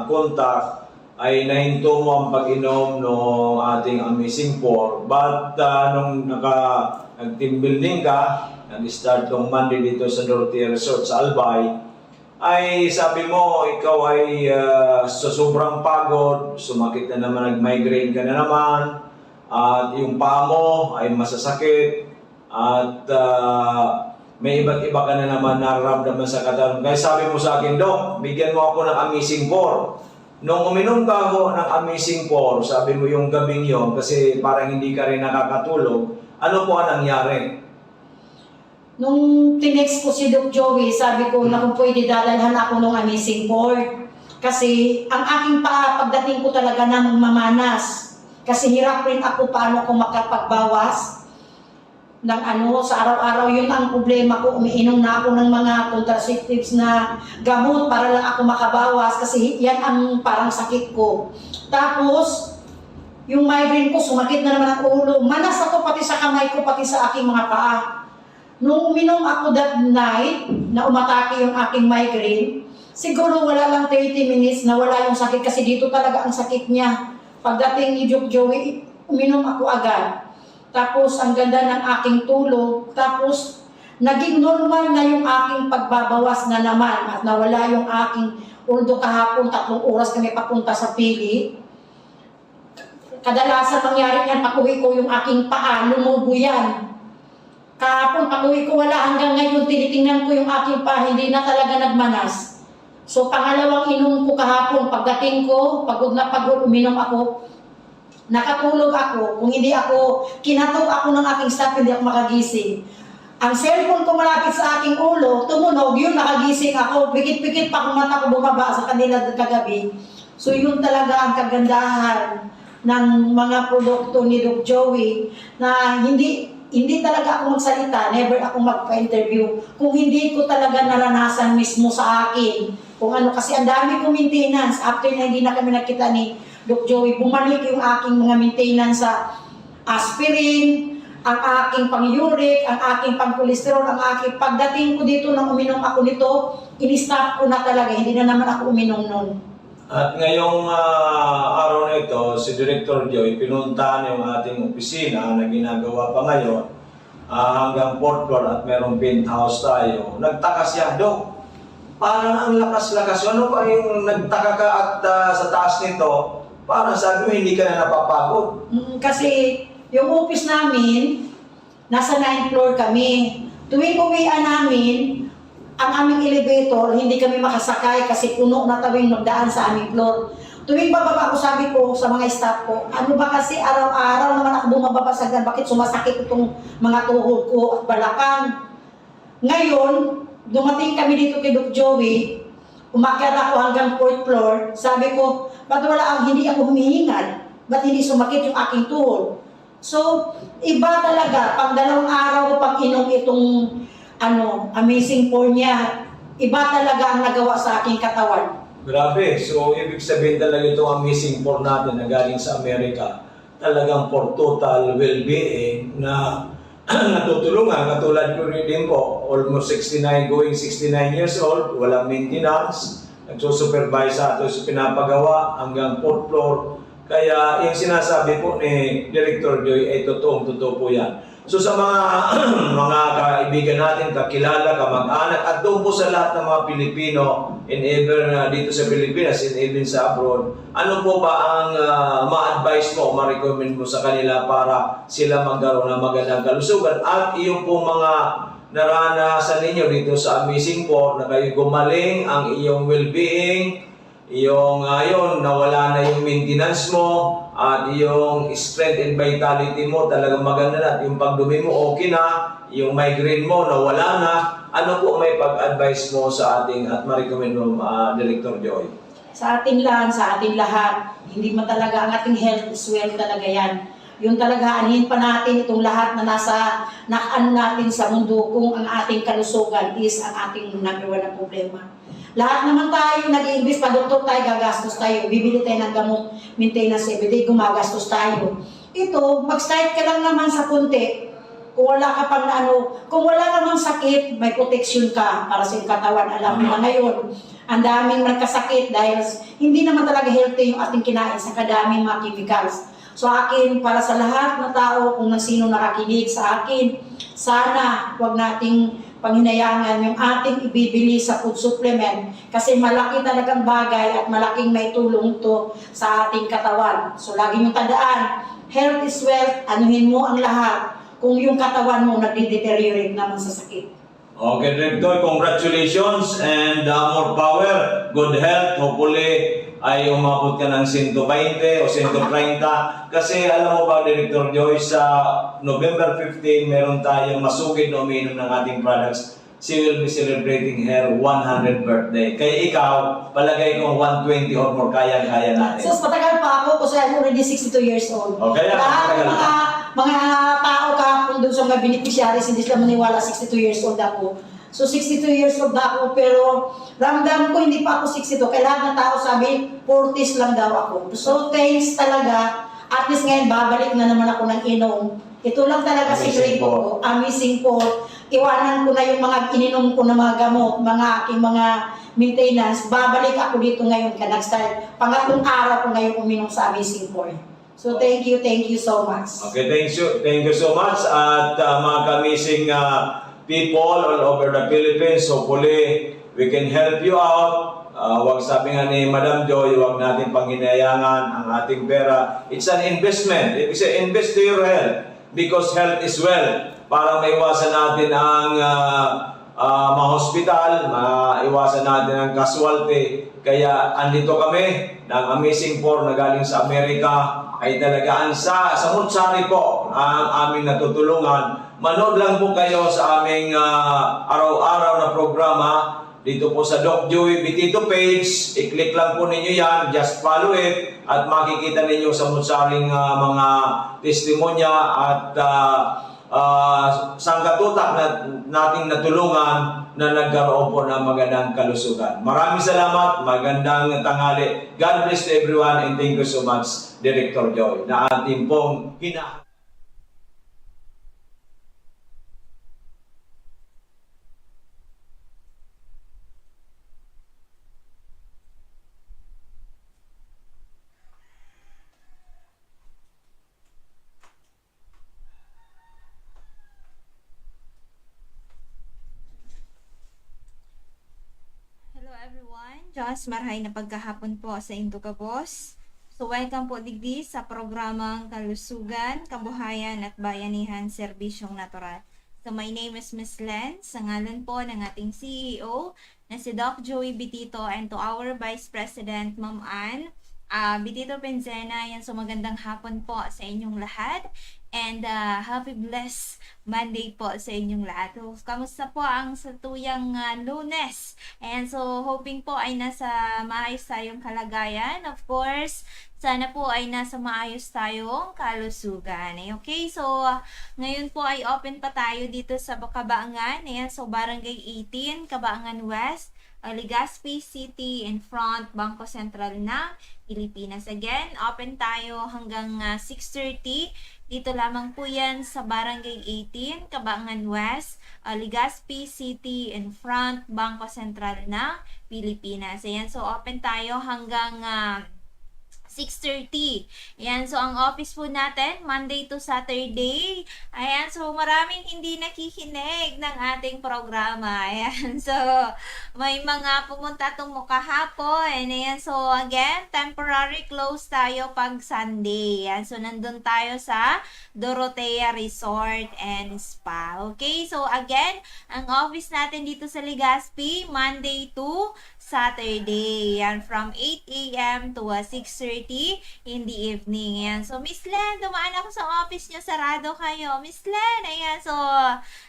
contact, ay nahinto mo ang pag-inom ng ating Amazing 4. But nung nag-team building ka, nag-start tong Monday dito sa Dorotea Resort sa Albay, ay sabi mo, ikaw ay sa sobrang pagod, sumakit na naman, nag-migraine ka na naman, at yung paa mo ay masasakit, at may iba't iba ka na naman nararamdaman sa katawan. Kaya sabi mo sa akin, Dok, bigyan mo ako ng Amazing 4. Nung uminom ka ako ng Amazing 4, sabi mo yung gabing yun, kasi parang hindi ka rin nakakatulog, ano po ang nangyari? Nung tinext ko si Doc Joey, sabi ko na kung pwede dadalhan ako ng Amazing 4. Kasi ang aking paa, pagdating ko talaga na mamanas. Kasi hirap rin ako paano ako makapagbawas ng sa araw-araw. Yun ang problema ko. Umiinom na ako ng mga contraceptives na gamot para lang ako makabawas. Kasi yan ang parang sakit ko. Tapos, yung migraine ko, sumakit na naman ang ulo. Manas ako pati sa kamay ko, pati sa aking mga paa. Nung uminom ako that night, na umatake yung aking migraine, siguro wala lang 30 minutes na wala yung sakit kasi dito talaga ang sakit niya. Pagdating ni Doc Joey, uminom ako agad. Tapos ang ganda ng aking tulog. Tapos naging normal na yung aking pagbabawas na naman at nawala yung aking, although kahapon 3 oras kami papunta sa Pili. Kadalasan nangyari yan, pag-uwi ko yung aking paa, lumubo yan. Kahapon, pag-uwi ko wala, hanggang ngayon, tinitingnan ko yung aking paa, hindi na talaga nagmanas. So, pangalawang inom ko kahapon, pagdating ko, pagod na pagod, uminom ako, nakatulog ako, kung hindi ako, kinatok ako ng aking staff, hindi ako makagising. Ang cellphone ko malapit sa aking ulo, tumunog, yun, nakagising ako, pikit-pikit pa kung mata ko bumaba sa kanila kagabi. So, yun talaga ang kagandahan ng mga produkto ni Doc Joey, na hindi talaga ako magsalita, never ako magpa-interview. Kung hindi ko talaga naranasan mismo sa akin, kung ano, kasi ang dami kong maintenance. After na hindi na kami nakita ni Doc Joey, bumalik yung aking mga maintenance sa aspirin, ang aking pang-uric, ang aking pang-cholesterol, ang aking pagdating ko dito nang uminom ako nito, in-stop ko na talaga, hindi na naman ako uminom nun. At ngayong araw na ito, si Director Joy, pinuntahan yung ating opisina na ginagawa pa ngayon hanggang 4th floor at merong penthouse tayo. Nagtaka siya, Dok, parang ang lakas-lakas. Ano pa yung nagtaka ka at sa taas nito, parang sabi mo hindi ka na napapagod? Kasi yung office namin, nasa 9th floor kami. Tuwing uwian namin, ang aming elevator, hindi kami makasakay kasi puno na tawing magdaan sa aming floor. Tuwing bababa ko, sabi ko sa mga staff ko, ano ba kasi araw-araw naman ako bumababa sa hagdan, bakit sumasakit itong mga tuhod ko at balakang? Ngayon, dumating kami dito kay Doc Joey, umakyat ako hanggang 4th floor, sabi ko, ba't hindi ako humihingal? Ba't hindi sumakit yung aking tuhod? So, iba talaga, pang 2 araw ko pang inom itong Amazing 4 niya. Iba talaga ang nagawa sa aking katawan. Grabe. So, ibig sabihin talaga itong Amazing 4 natin na galing sa Amerika, talagang for total well-being na natutulungan. Katulad ko rin din po, almost 69, going 69 years old, walang maintenance, nagsusupervise sa ato sa pinapagawa hanggang 4th floor. Kaya yung sinasabi po ni Director Joy ay totoo po yan. So sa mga kaibigan natin, kakilala, kamag-anak, at doon po sa lahat ng mga Pilipino, and even dito sa Pilipinas, and even sa abroad, ano po ba ang ma-advise mo, ma-recommend mo sa kanila para sila magkaroon ng magandang kalusugan? At yung po mga naranasan ninyo dito sa Amazing 4 na kayo gumaling, ang iyong well-being, yung ngayon, nawala na yung maintenance mo, at yung strength and vitality mo talagang maganda na, at yung pagdumi mo okay na, yung migraine mo nawala na. Ano po may pag-advise mo sa ating at ma-recommend mo, Director Joy? Sa atin lang, sa atin lahat, hindi man talaga ang ating health is wealth talaga yan. Yung talaga, anihin pa natin itong lahat na nasa natin sa mundo kung ang ating kalusugan is ang ating number 1 na problema. Lahat naman tayo nag-i-invest, pa-doktor tayo, gagastos tayo, bibili tayo ng gamot, maintenance everyday, gumagastos tayo. Ito, mag-start ka lang naman sa konti. Kung wala ka pang kung wala namang sakit, may protection ka para sa iyong katawan. Alam mo na ngayon, ang daming nagkasakit dahil hindi naman talaga healthy yung ating kinain sa kadaming mga chemicals. So akin, para sa lahat na tao, kung sino nakakinig sa akin, sana wag nating panghinayangan yung ating ibibili sa food supplement kasi malaki talagang bagay at malaking may tulong to sa ating katawan. So lagi nyo tandaan, health is wealth, anuhin mo ang lahat kung yung katawan mo nagde-deteriorate naman sa sakit. Okay, Director, congratulations and more power, good health. Hopefully ay umabot ka ng 120 o 130. Kasi alam mo ba, Director Joyce, sa November 15, meron tayong masugid na umiinom ng ating products. She will be celebrating her 100th birthday. Kaya ikaw, palagay ko 120 or more, kaya-kaya natin. So, matagal pa ako kasi I'm already 62 years old. Okay, Lahat ng matagal mga tao kahapon doon sa mga beneficiaries, hindi sila maniwala 62 years old ako. So, 62 years old ako, pero ramdam ko hindi pa ako 62. Kaya lahat ng tao sabi, 40s lang daw ako. So, thanks talaga. At least ngayon, babalik na naman ako ng inom. Ito lang talaga si Amazing ko. Amazing po. Iwanan ko na yung mga ininom ko na mga gamot, mga aking mga maintenance. Babalik ako dito ngayon ka nag-start. Pangatlong araw ko ngayon uminom sa Amazing Boy. So thank you so much. Okay, thank you so much. At mga kamising people all over the Philippines, hopefully we can help you out. Wag sabi nga ni Madam Joy, wag natin panghinayangan ang ating pera. It's an investment. It's an invest to your health because health is wealth. Para maiwasan natin ang ma-hospital, maiwasan natin ang casualty. Kaya andito kami ng Amazing Four na galing sa Amerika ay talagaan sa Mutsari po ang aming natutulungan. Manood lang po kayo sa aming araw-araw na programa dito po sa Doc Joey Bitito page. I-click lang po ninyo yan, just follow it at makikita ninyo sa Mutsaring mga testimonya at sangkatutak na nating natulungan na nagkaroon po ng magandang kalusugan. Maraming salamat, magandang tanghali. God bless to everyone and thank you so much, Director Joy, na ating pong Hello everyone, Diyos marhay na pagkahapon po sa Induga Boss. So welcome po digdi sa programang Kalusugan, Kabuhayan at Bayanihan Serbisyong Natural. So my name is Miss Len, sa ngalan po ng ating CEO na si Doc Joey Bitito and to our Vice President Ma'am Ann Bitito Penzena. Yan, so magandang hapon po sa inyong lahat. And happy blessed Monday po sa inyong lahat. So, kamusta po ang satuyang Lunes? And so, hoping po ay nasa maayos tayong kalagayan. Of course, sana po ay nasa maayos tayong kalusugan. Okay, so ngayon po ay open pa tayo dito sa Kabaangan. Ayan, so Barangay 18, Kabaangan West, Legazpi City in front, Bangko Sentral ng Pilipinas. Again, open tayo hanggang 6:30. Dito lamang po yan sa Barangay 18, Kabaangan West, Legazpi City in front, Bangko Sentral ng Pilipinas. Ayan, so open tayo hanggang 6:30. Ayan, so ang office po natin, Monday to Saturday. Ayan, so maraming hindi nakikinig ng ating programa. Ayan, so may mga pumunta itong kahapon. Ayan, so again, temporary close tayo pag Sunday. Ayan, so nandun tayo sa Dorotea Resort and Spa. Okay, so again, ang office natin dito sa Legazpi, Monday to Saturday. Yan, from 8 a.m. to 6:30 in the evening. Yan. So, Miss Len, dumaan ako sa office nyo. Sarado kayo. Miss Len, ayan. So,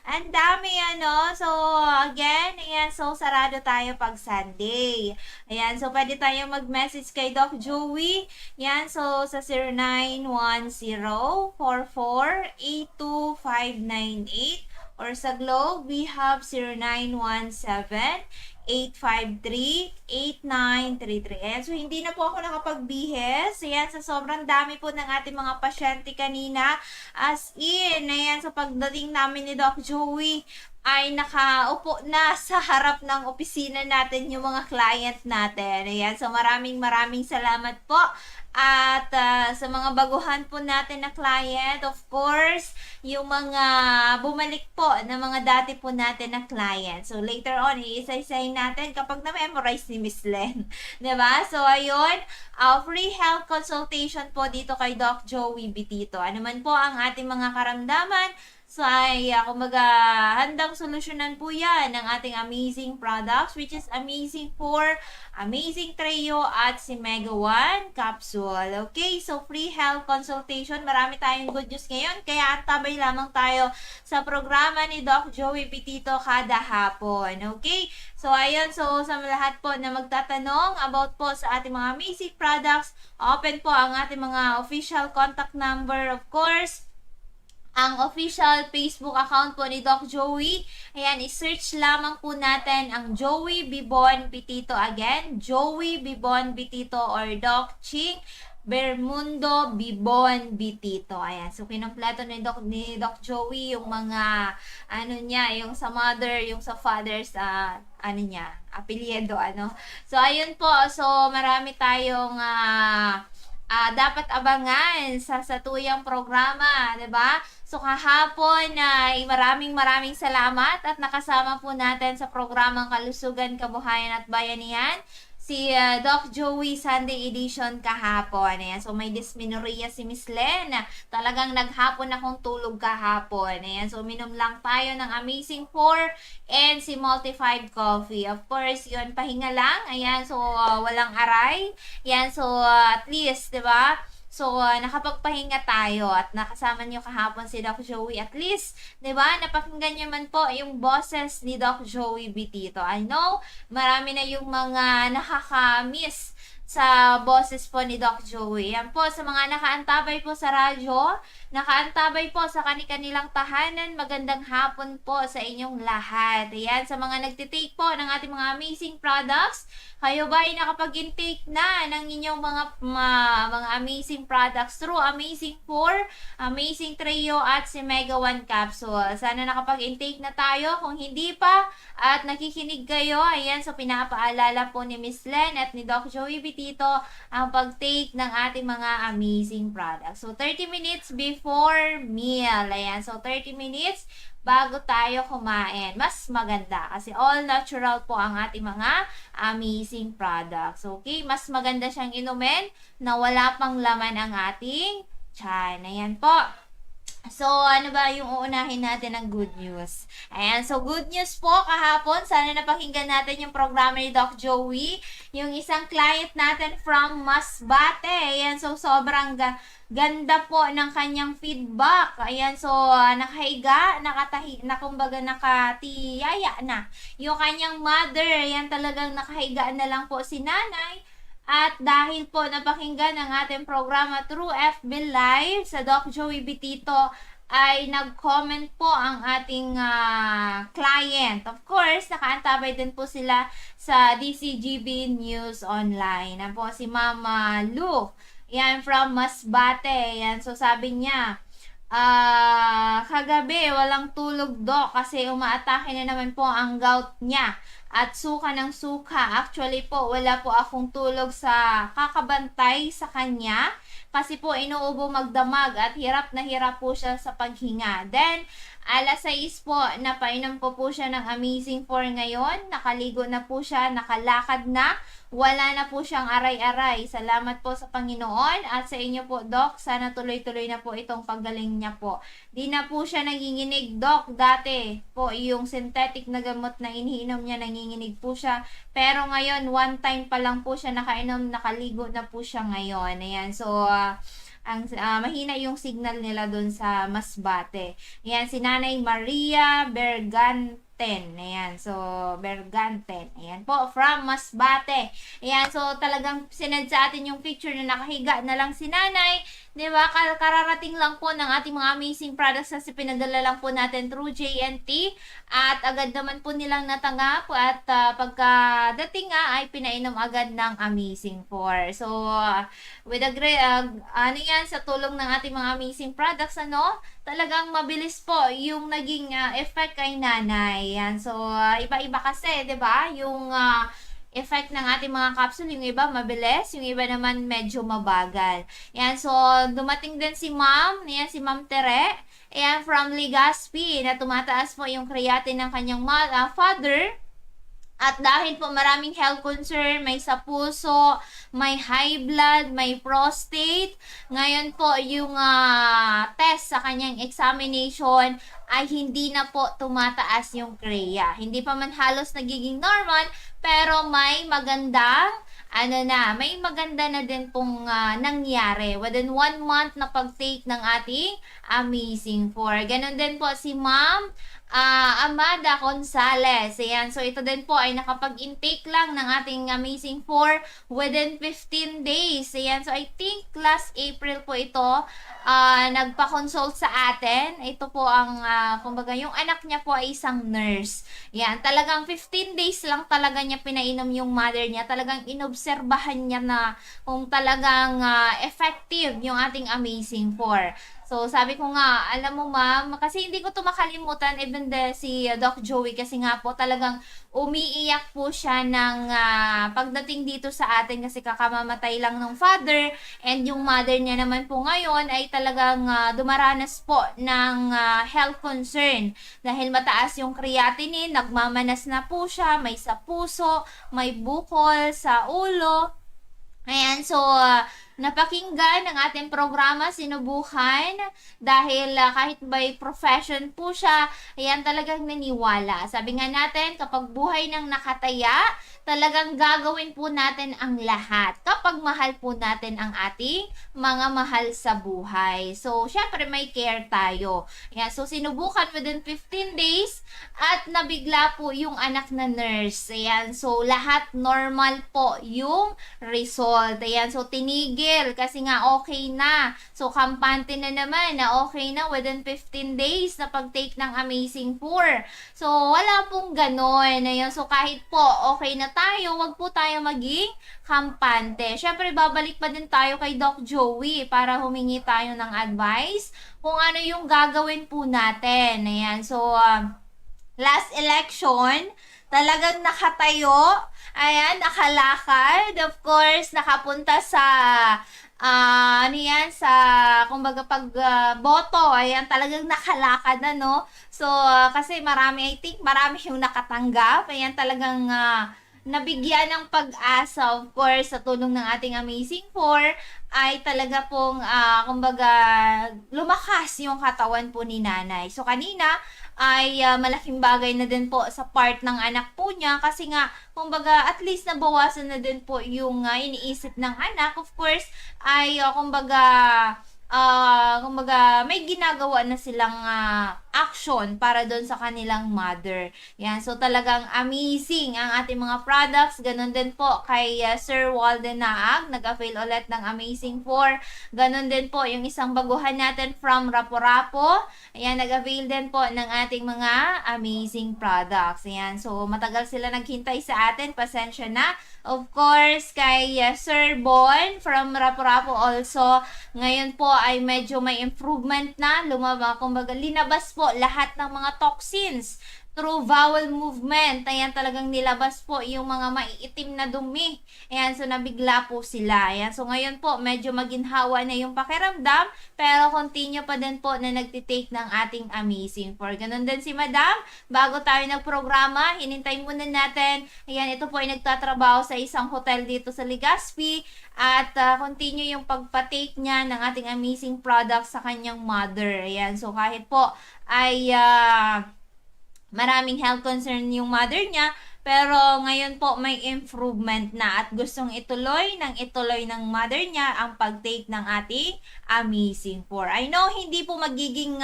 ang dami, ano. So, again, ayan. So, sarado tayo pag Sunday. Ayan. So, pwede tayo mag-message kay Doc Joey. Yan. So, sa 0910-44-82598. Or sa Globe, we have 0917 0917-853-8933. Ayan, so hindi na po ako nakapagbihis. Ayan, sa sobrang dami po ng ating mga pasyente kanina. As in, ayan, sa pagdating namin ni Doc Joey, ay nakaupo na sa harap ng opisina natin yung mga client natin. Ayan, so maraming salamat po. At sa mga baguhan po natin na client, of course, yung mga bumalik po na mga dati po natin na client. So later on, iisa-isahin natin kapag na-memorize ni Miss Len. Diba? So ayun, free health consultation po dito kay Doc Joey Bitito. Ano man po ang ating mga karamdaman, so ay kumbaga handang solusyonan po yan ng ating amazing products, which is Amazing 4, Amazing Trio at si Mega 1 Capsule. Okay, so free health consultation. Marami tayong good news ngayon, kaya antabay lamang tayo sa programa ni Doc Joey Bitito kada hapon. Okay, so ayun, so sa lahat po na magtatanong about po sa ating mga amazing products, open po ang ating mga official contact number, of course. Ang official Facebook account po ni Doc Joey. Ayan, i-search lamang po natin ang Joey Bibon Bitito. Again, Joey Bibon Bitito or Doc Ching Bermundo Bibon Bitito. Ayan, so kinumpleto ni Doc Joey yung mga ano niya, yung sa mother, yung sa father's ano niya, apelyido ano. So ayun po, so marami tayong dapat abangan sa satuyang programa, 'di ba? So kahapon ay maraming salamat at nakasama po natin sa programang Kalusugan, Kabuhayan at Bayanihan si Doc Joey Sunday Edition kahapon. Ayan, so may dysmenorrhea si Miss Len. Talagang naghapon akong tulog kahapon. Ayan, so minom lang tayo ng Amazing 4 and si Multi-5 Coffee. Of course, yun, pahinga lang. Ayan, so walang aray. Ayan, so at least, 'di ba? So, nakapagpahinga tayo at nakasama niyo kahapon si Doc Joey. At least, 'di ba, napakinggan niyo man po yung boses ni Doc Joey Bitito. I know, marami na yung mga nakaka-miss sa boses po ni Doc Joey. Yan po, sa mga nakaantabay po sa radyo, nakaantabay po sa kanilang tahanan, magandang hapon po sa inyong lahat. Ayan, sa mga nagtitake po ng ating mga amazing products, kayo ba ay nakapag-intake na ng inyong mga amazing products through Amazing 4, Amazing Trio at si Mega 1 Capsule? Sana nakapag-intake na tayo. Kung hindi pa at nakikinig kayo, ayan, so pinapaalala po ni Miss Len at ni Doc Joey Bitito ang pag-take ng ating mga amazing products. So 30 minutes before meal. Ayan, so 30 minutes bago tayo kumain. Mas maganda kasi all natural po ang ating mga amazing products. Okay? Mas maganda siyang inumin na wala pang laman ang ating tiyan. Ayan po. So, ano ba yung uunahin natin ng good news? Ayan, so good news po kahapon. Sana napakinggan natin yung programa ni Doc Joey. Yung isang client natin from Masbate. Ayan, so sobrang ganda po ng kanyang feedback. Ayan, so nakahiga, kumbaga nakatiyaya na. Yung kanyang mother, ayan, talagang nakahiga na lang po si nanay. At dahil po napakinggan ang ating programa through FB Live sa Doc Joey Bitito, ay nag-comment po ang ating client. Of course, nakaantabay din po sila sa DCGB News Online. Yan po si Mama Lu. Yan, from Masbate. Yan, so sabi niya, kagabi walang tulog Doc kasi umaatake na naman po ang gout niya at suka ng suka. Actually po, wala po akong tulog sa kakabantay sa kanya kasi po inuubo magdamag at hirap na hirap po siya sa paghinga. Then, alas 6 po, napainom po siya ng Amazing 4 ngayon. Nakaligo na po siya, nakalakad na. Wala na po siyang aray-aray. Salamat po sa Panginoon at sa inyo po, Doc. Sana tuloy-tuloy na po itong paggaling niya po. Di na po siya nanginginig, Doc. Dati po, yung synthetic na gamot na iniinom niya, nanginginig po siya. Pero ngayon, one time pa lang po siya nakainom, nakaligo na po siya ngayon. Ayan, so mahina yung signal nila doon sa Masbate. Ayan, si Nanay Maria Bergante. Berganten. Ayan, so Berganten. Ayan po, from Masbate. Ayan, so talagang sinend sa atin yung picture na nakahiga na lang si nanay. Diba? Kararating lang po ng ating mga amazing products kasi pinadala lang po natin through JNT at agad naman po nilang natanggap at pagkadating nga ay pinainom agad ng Amazing 4. So, with a great, ano yan, sa tulong ng ating mga amazing products, talagang mabilis po yung naging effect kay nanay. Yan. So, iba-iba kasi, 'di ba? Yung effect ng ating mga capsule, yung iba mabilis, yung iba naman medyo mabagal. Yan, so dumating din si Ma'am, yan si Ma'am Tere, ayan from Legazpi, na tumataas po yung creatine ng kanyang father. At dahil po maraming health concern, may sa puso, may high blood, may prostate. Ngayon po yung test sa kanyang examination ay hindi na po tumataas yung CREA. Hindi pa man halos nagiging normal, pero may magandang may maganda na din pong nangyari within 1 month na pag-take ng ating Amazing 4. Ganon din po si Ma'am Amada Gonzales. Ayan, so ito din po ay nakapag-intake lang ng ating Amazing 4 within 15 days. Ayan, so I think last April po ito nagpa-consult sa atin. Ito po ang kumbaga yung anak niya po ay isang nurse. Ayan, talagang 15 days lang talaga niya pinainom yung mother niya. Talagang inobserbahan niya na kung talagang effective yung ating Amazing 4. So, sabi ko nga, alam mo ma'am, kasi hindi ko to makalimutan, even si Doc Joey, kasi nga po talagang umiiyak po siya ng pagdating dito sa atin kasi kakamamatay lang ng father, and yung mother niya naman po ngayon ay talagang dumaranas po ng health concern dahil mataas yung creatinine, nagmamanas na po siya, may sa puso, may bukol sa ulo. Ayan, so napakinggan ng ating programa, sinubukan dahil kahit by profession po siya, ayan talagang naniwala. Sabi nga natin, kapag buhay ng nakataya, talagang gagawin po natin ang lahat kapag mahal po natin ang ating mga mahal sa buhay. So, syempre may care tayo. Ayan, so sinubukan within 15 days at nabigla po yung anak na nurse. Ayan, so lahat normal po yung result. Ayan, so tinigil kasi nga okay na. So, kampante na naman na okay na within 15 days na pag-take ng Amazing 4. So, wala pong ganon. Ayan, so kahit po okay na tayo, wag po tayo maging kampante. Syempre, babalik pa din tayo kay Doc Joey para humingi tayo ng advice kung ano yung gagawin po natin. Ayan, so last election, talagang nakatayo, ayan, nakalakad, of course, nakapunta sa sa kumbaga boto, ayan, talagang nakalakad na, no? So, kasi marami, I think, marami yung nakatanggap, ayan, talagang nabigyan ng pag-asa, of course, sa tulong ng ating Amazing 4, ay talaga pong, kumbaga, lumakas yung katawan po ni nanay. So, kanina, ay malaking bagay na din po sa part ng anak po niya kasi nga, kumbaga, at least nabawasan na din po yung iniisip ng anak. Of course, ay kumbaga, may ginagawa na silang action para doon sa kanilang mother. Yan, so talagang amazing ang ating mga products. Ganon din po kay Sir Walden Naag, nag-avail ulit ng Amazing 4. Ganon din po yung isang baguhan natin from Rapo-Rapo. Ayan, nag-avail din po ng ating mga amazing products. Ayan, so matagal sila naghintay sa atin. Pasensya na. Of course, kay Sir Bon from Rapo-Rapo also. Ngayon po ay medyo may improvement na. Kumbaga, linabas po lahat ng mga toxins through bowel movement. Ayan, talagang nilabas po yung mga maiitim na dumi. Ayan, so nabigla po sila. Ayan, so ngayon po, medyo maginhawa na yung pakiramdam, pero continue pa din po na nagtitake ng ating Amazing 4. Ganon din si Madam. Bago tayo nagprograma, hinintay muna natin. Ayan, ito po ay nagtatrabaho sa isang hotel dito sa Legazpi at continue yung pagpatake niya ng ating amazing products sa kanyang mother. Ayan, so kahit po ay maraming health concern yung mother niya, pero ngayon po may improvement na at gustong ituloy ng mother niya ang pag-take ng ating Amazing 4. I know hindi po magiging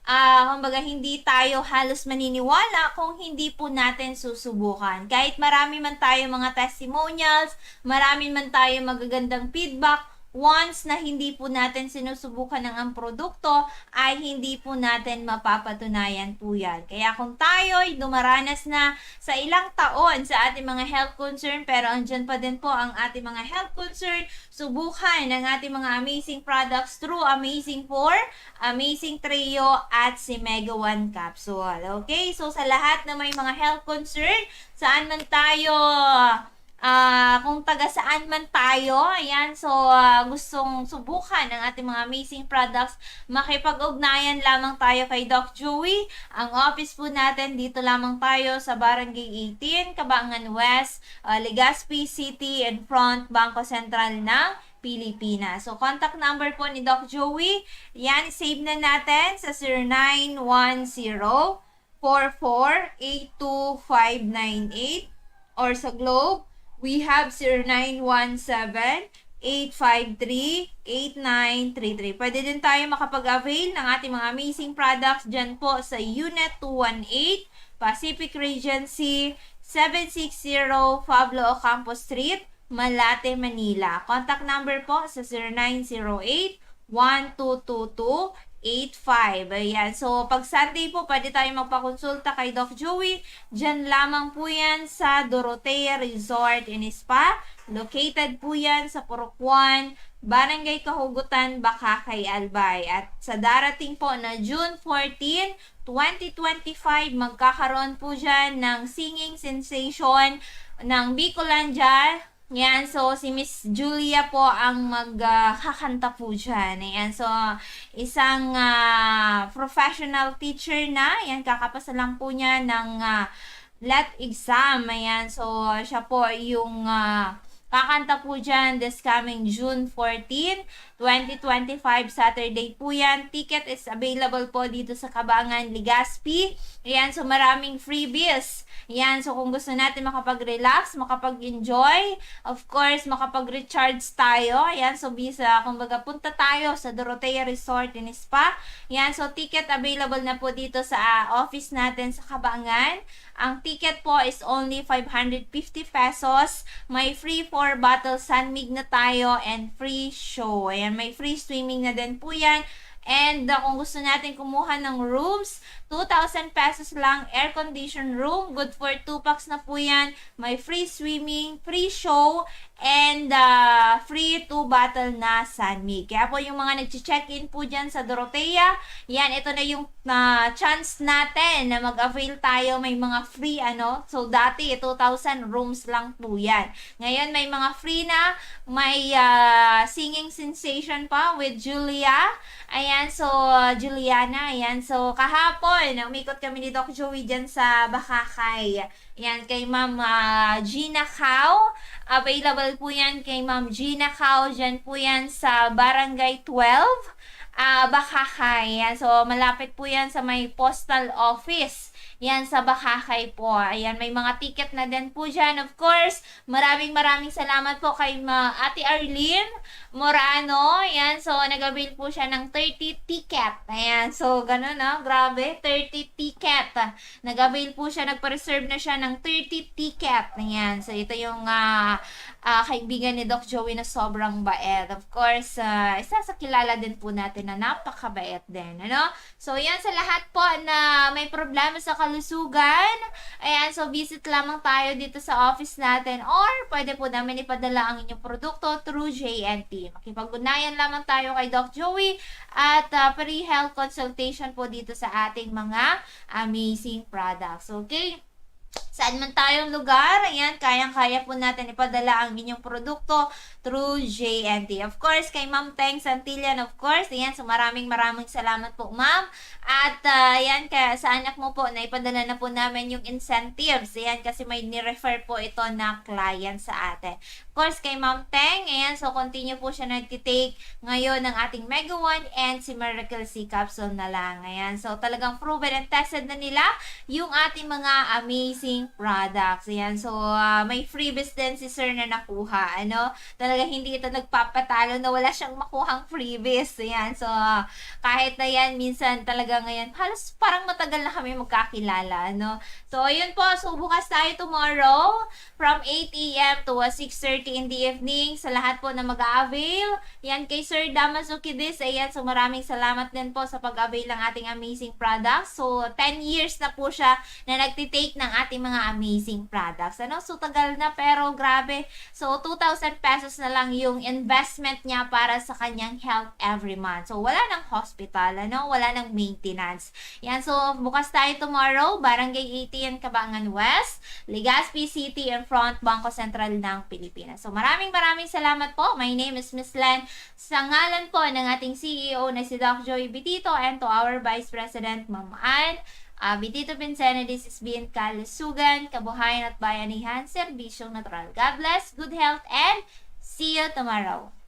kumbaga hindi tayo halos maniniwala kung hindi po natin susubukan. Kahit marami man tayo mga testimonials, marami man tayo magagandang feedback, once na hindi po natin sinusubukan ng ang produkto, ay hindi po natin mapapatunayan po yan. Kaya kung tayo'y dumaranas na sa ilang taon sa ating mga health concern, pero andyan pa din po ang ating mga health concern, subukan ng ating mga amazing products through Amazing 4, Amazing Trio, at si Mega One Capsule. Okay? So, sa lahat na may mga health concern, saan man tayo kung taga saan man tayo, ayan, so gustong subukan ng ating mga amazing products, makipag-ugnayan lamang tayo kay Doc Joey. Ang office po natin, dito lamang tayo sa Barangay 18, Cabangan West, Legazpi City, in front, Bangko Sentral ng Pilipinas. So, contact number po ni Doc Joey, yan, save na natin sa 0910-44-82598, or sa Globe, we have 0917-853-8933. Pwede din tayo makapag-avail ng ating mga amazing products dyan po sa Unit 218, Pacific Regency, 760 Pablo Ocampo Street, Malate, Manila. Contact number po sa 0908-1222-85. Ayan. So, pag Sunday po, pwede tayo magpakonsulta kay Doc Joey. Diyan lamang po yan sa Dorotea Resort and Spa. Located po yan sa Purokwan, Barangay Kahugutan, Bakakay, Albay. At sa darating po na June 14, 2025, magkakaroon po dyan ng singing sensation ng Bicolandia. Yan, so si Miss Julia po ang magkakanta po dyan. Yan, so isang professional teacher na. Yan, kakapasa lang po niya ng LET exam. Ayan, so siya po yung kakanta po dyan this coming June 14, 2025, Saturday po yan. Ticket is available po dito sa Cabangan, Legazpi. Ayan, so maraming freebies. Ayan, so kung gusto natin makapag-relax, makapag-enjoy, of course, makapag-recharge tayo. Ayan, so bisa, kumbaga, punta tayo sa Dorotea Resort and Spa. Ayan, so ticket available na po dito sa office natin sa Cabangan. Ang ticket po is only 550 pesos. May free 4 bottle Sunmig na tayo and free show. Ayan, may free swimming na din po yan. And kung gusto natin kumuha ng rooms, 2,000 pesos lang, air-conditioned room, good for 2 packs na po yan. May free swimming, free show, and free 2 bottle na Sunmig. Kaya po yung mga nag-check-in po dyan sa Dorotea, yan, ito na yung chance natin na mag-avail tayo. May mga free, so dati 2,000 rooms lang po yan. Ngayon may mga free na, may singing sensation pa with Julia. Ayan, so Juliana, ayan, so kahapon, umikot kami ni Doc Joey dyan sa Bakakay. Ayan, kay Ma'am Gina Cao. Available po yan kay Ma'am Gina Cao. Dyan po yan sa Barangay 12, Bakakay. Ayan, so malapit po yan sa may postal office. Yan, sa Bakakay po. Ayan, may mga ticket na din po dyan. Of course, maraming salamat po kay Ate Arlene Morano. Ayan, so nag-avail po siya ng 30 ticket. Ayan, so ganun grabe, 30 ticket. Nag-avail po siya, nagpa-reserve na siya ng 30 ticket. Ayan, so ito yung kaibigan ni Doc Joey na sobrang bait. Of course, isa sa kilala din po natin na napakabait din. So yan, sa lahat po na may problema sa kalusugan, ayan, so visit lamang tayo dito sa office natin, or pwede po namin ipadala ang inyong produkto through JNT. Makipag-ugnayan lamang tayo kay Doc Joey at free health consultation po dito sa ating mga amazing products. Okay? Saan man tayong lugar, ayan, kayang-kaya po natin ipadala ang inyong produkto through JNT. Of course, kay Ma'am Teng Santillan, of course, ayan, so maraming salamat po, Ma'am. At ayan, kaya sa anak mo po, na ipadala na po namin yung incentives, ayan, kasi may ni-refer po ito na client sa atin. course, kay Ma'am Teng. Ayan, so continue po siya nagtitake ngayon ng ating Mega 1 and si Miracle C capsule na lang. Ayan, so talagang proven and tested na nila yung ating mga amazing products. Ayan, so may freebies din si Sir na nakuha. Ano, talaga hindi ito nagpapatalo na wala siyang makuhang freebies. Ayan, so kahit na yan, minsan talaga ngayon, halos parang matagal na kami magkakilala. Ano, so ayun po, so bukas tayo tomorrow from 8 a.m. to 6:30 in the evening sa lahat po na mag-a-avail. Yan kay Sir Damasukidis. Ayan, so maraming salamat din po sa pag-avail ng ating amazing products. So 10 years na po siya na nagtitake ng ating mga amazing products. Ano, so tagal na pero grabe. So 2,000 pesos na lang yung investment niya para sa kanyang health every month. So wala nang hospital, ano, wala nang maintenance. Yan, so bukas tayo tomorrow, Barangay 18, Cabangan West, Legazpi City, in front Bangko Sentral ng Pilipinas. So maraming salamat po. My name is Miss Len. Sa ngalan po ng ating CEO na si Doc Joey Bitito and to our Vice President, Ma'am Ann, Bitito Pincena, this is BN Kalusugan, Kabuhayan at Bayanihan, Serbisyong Natural. God bless, good health, and see you tomorrow.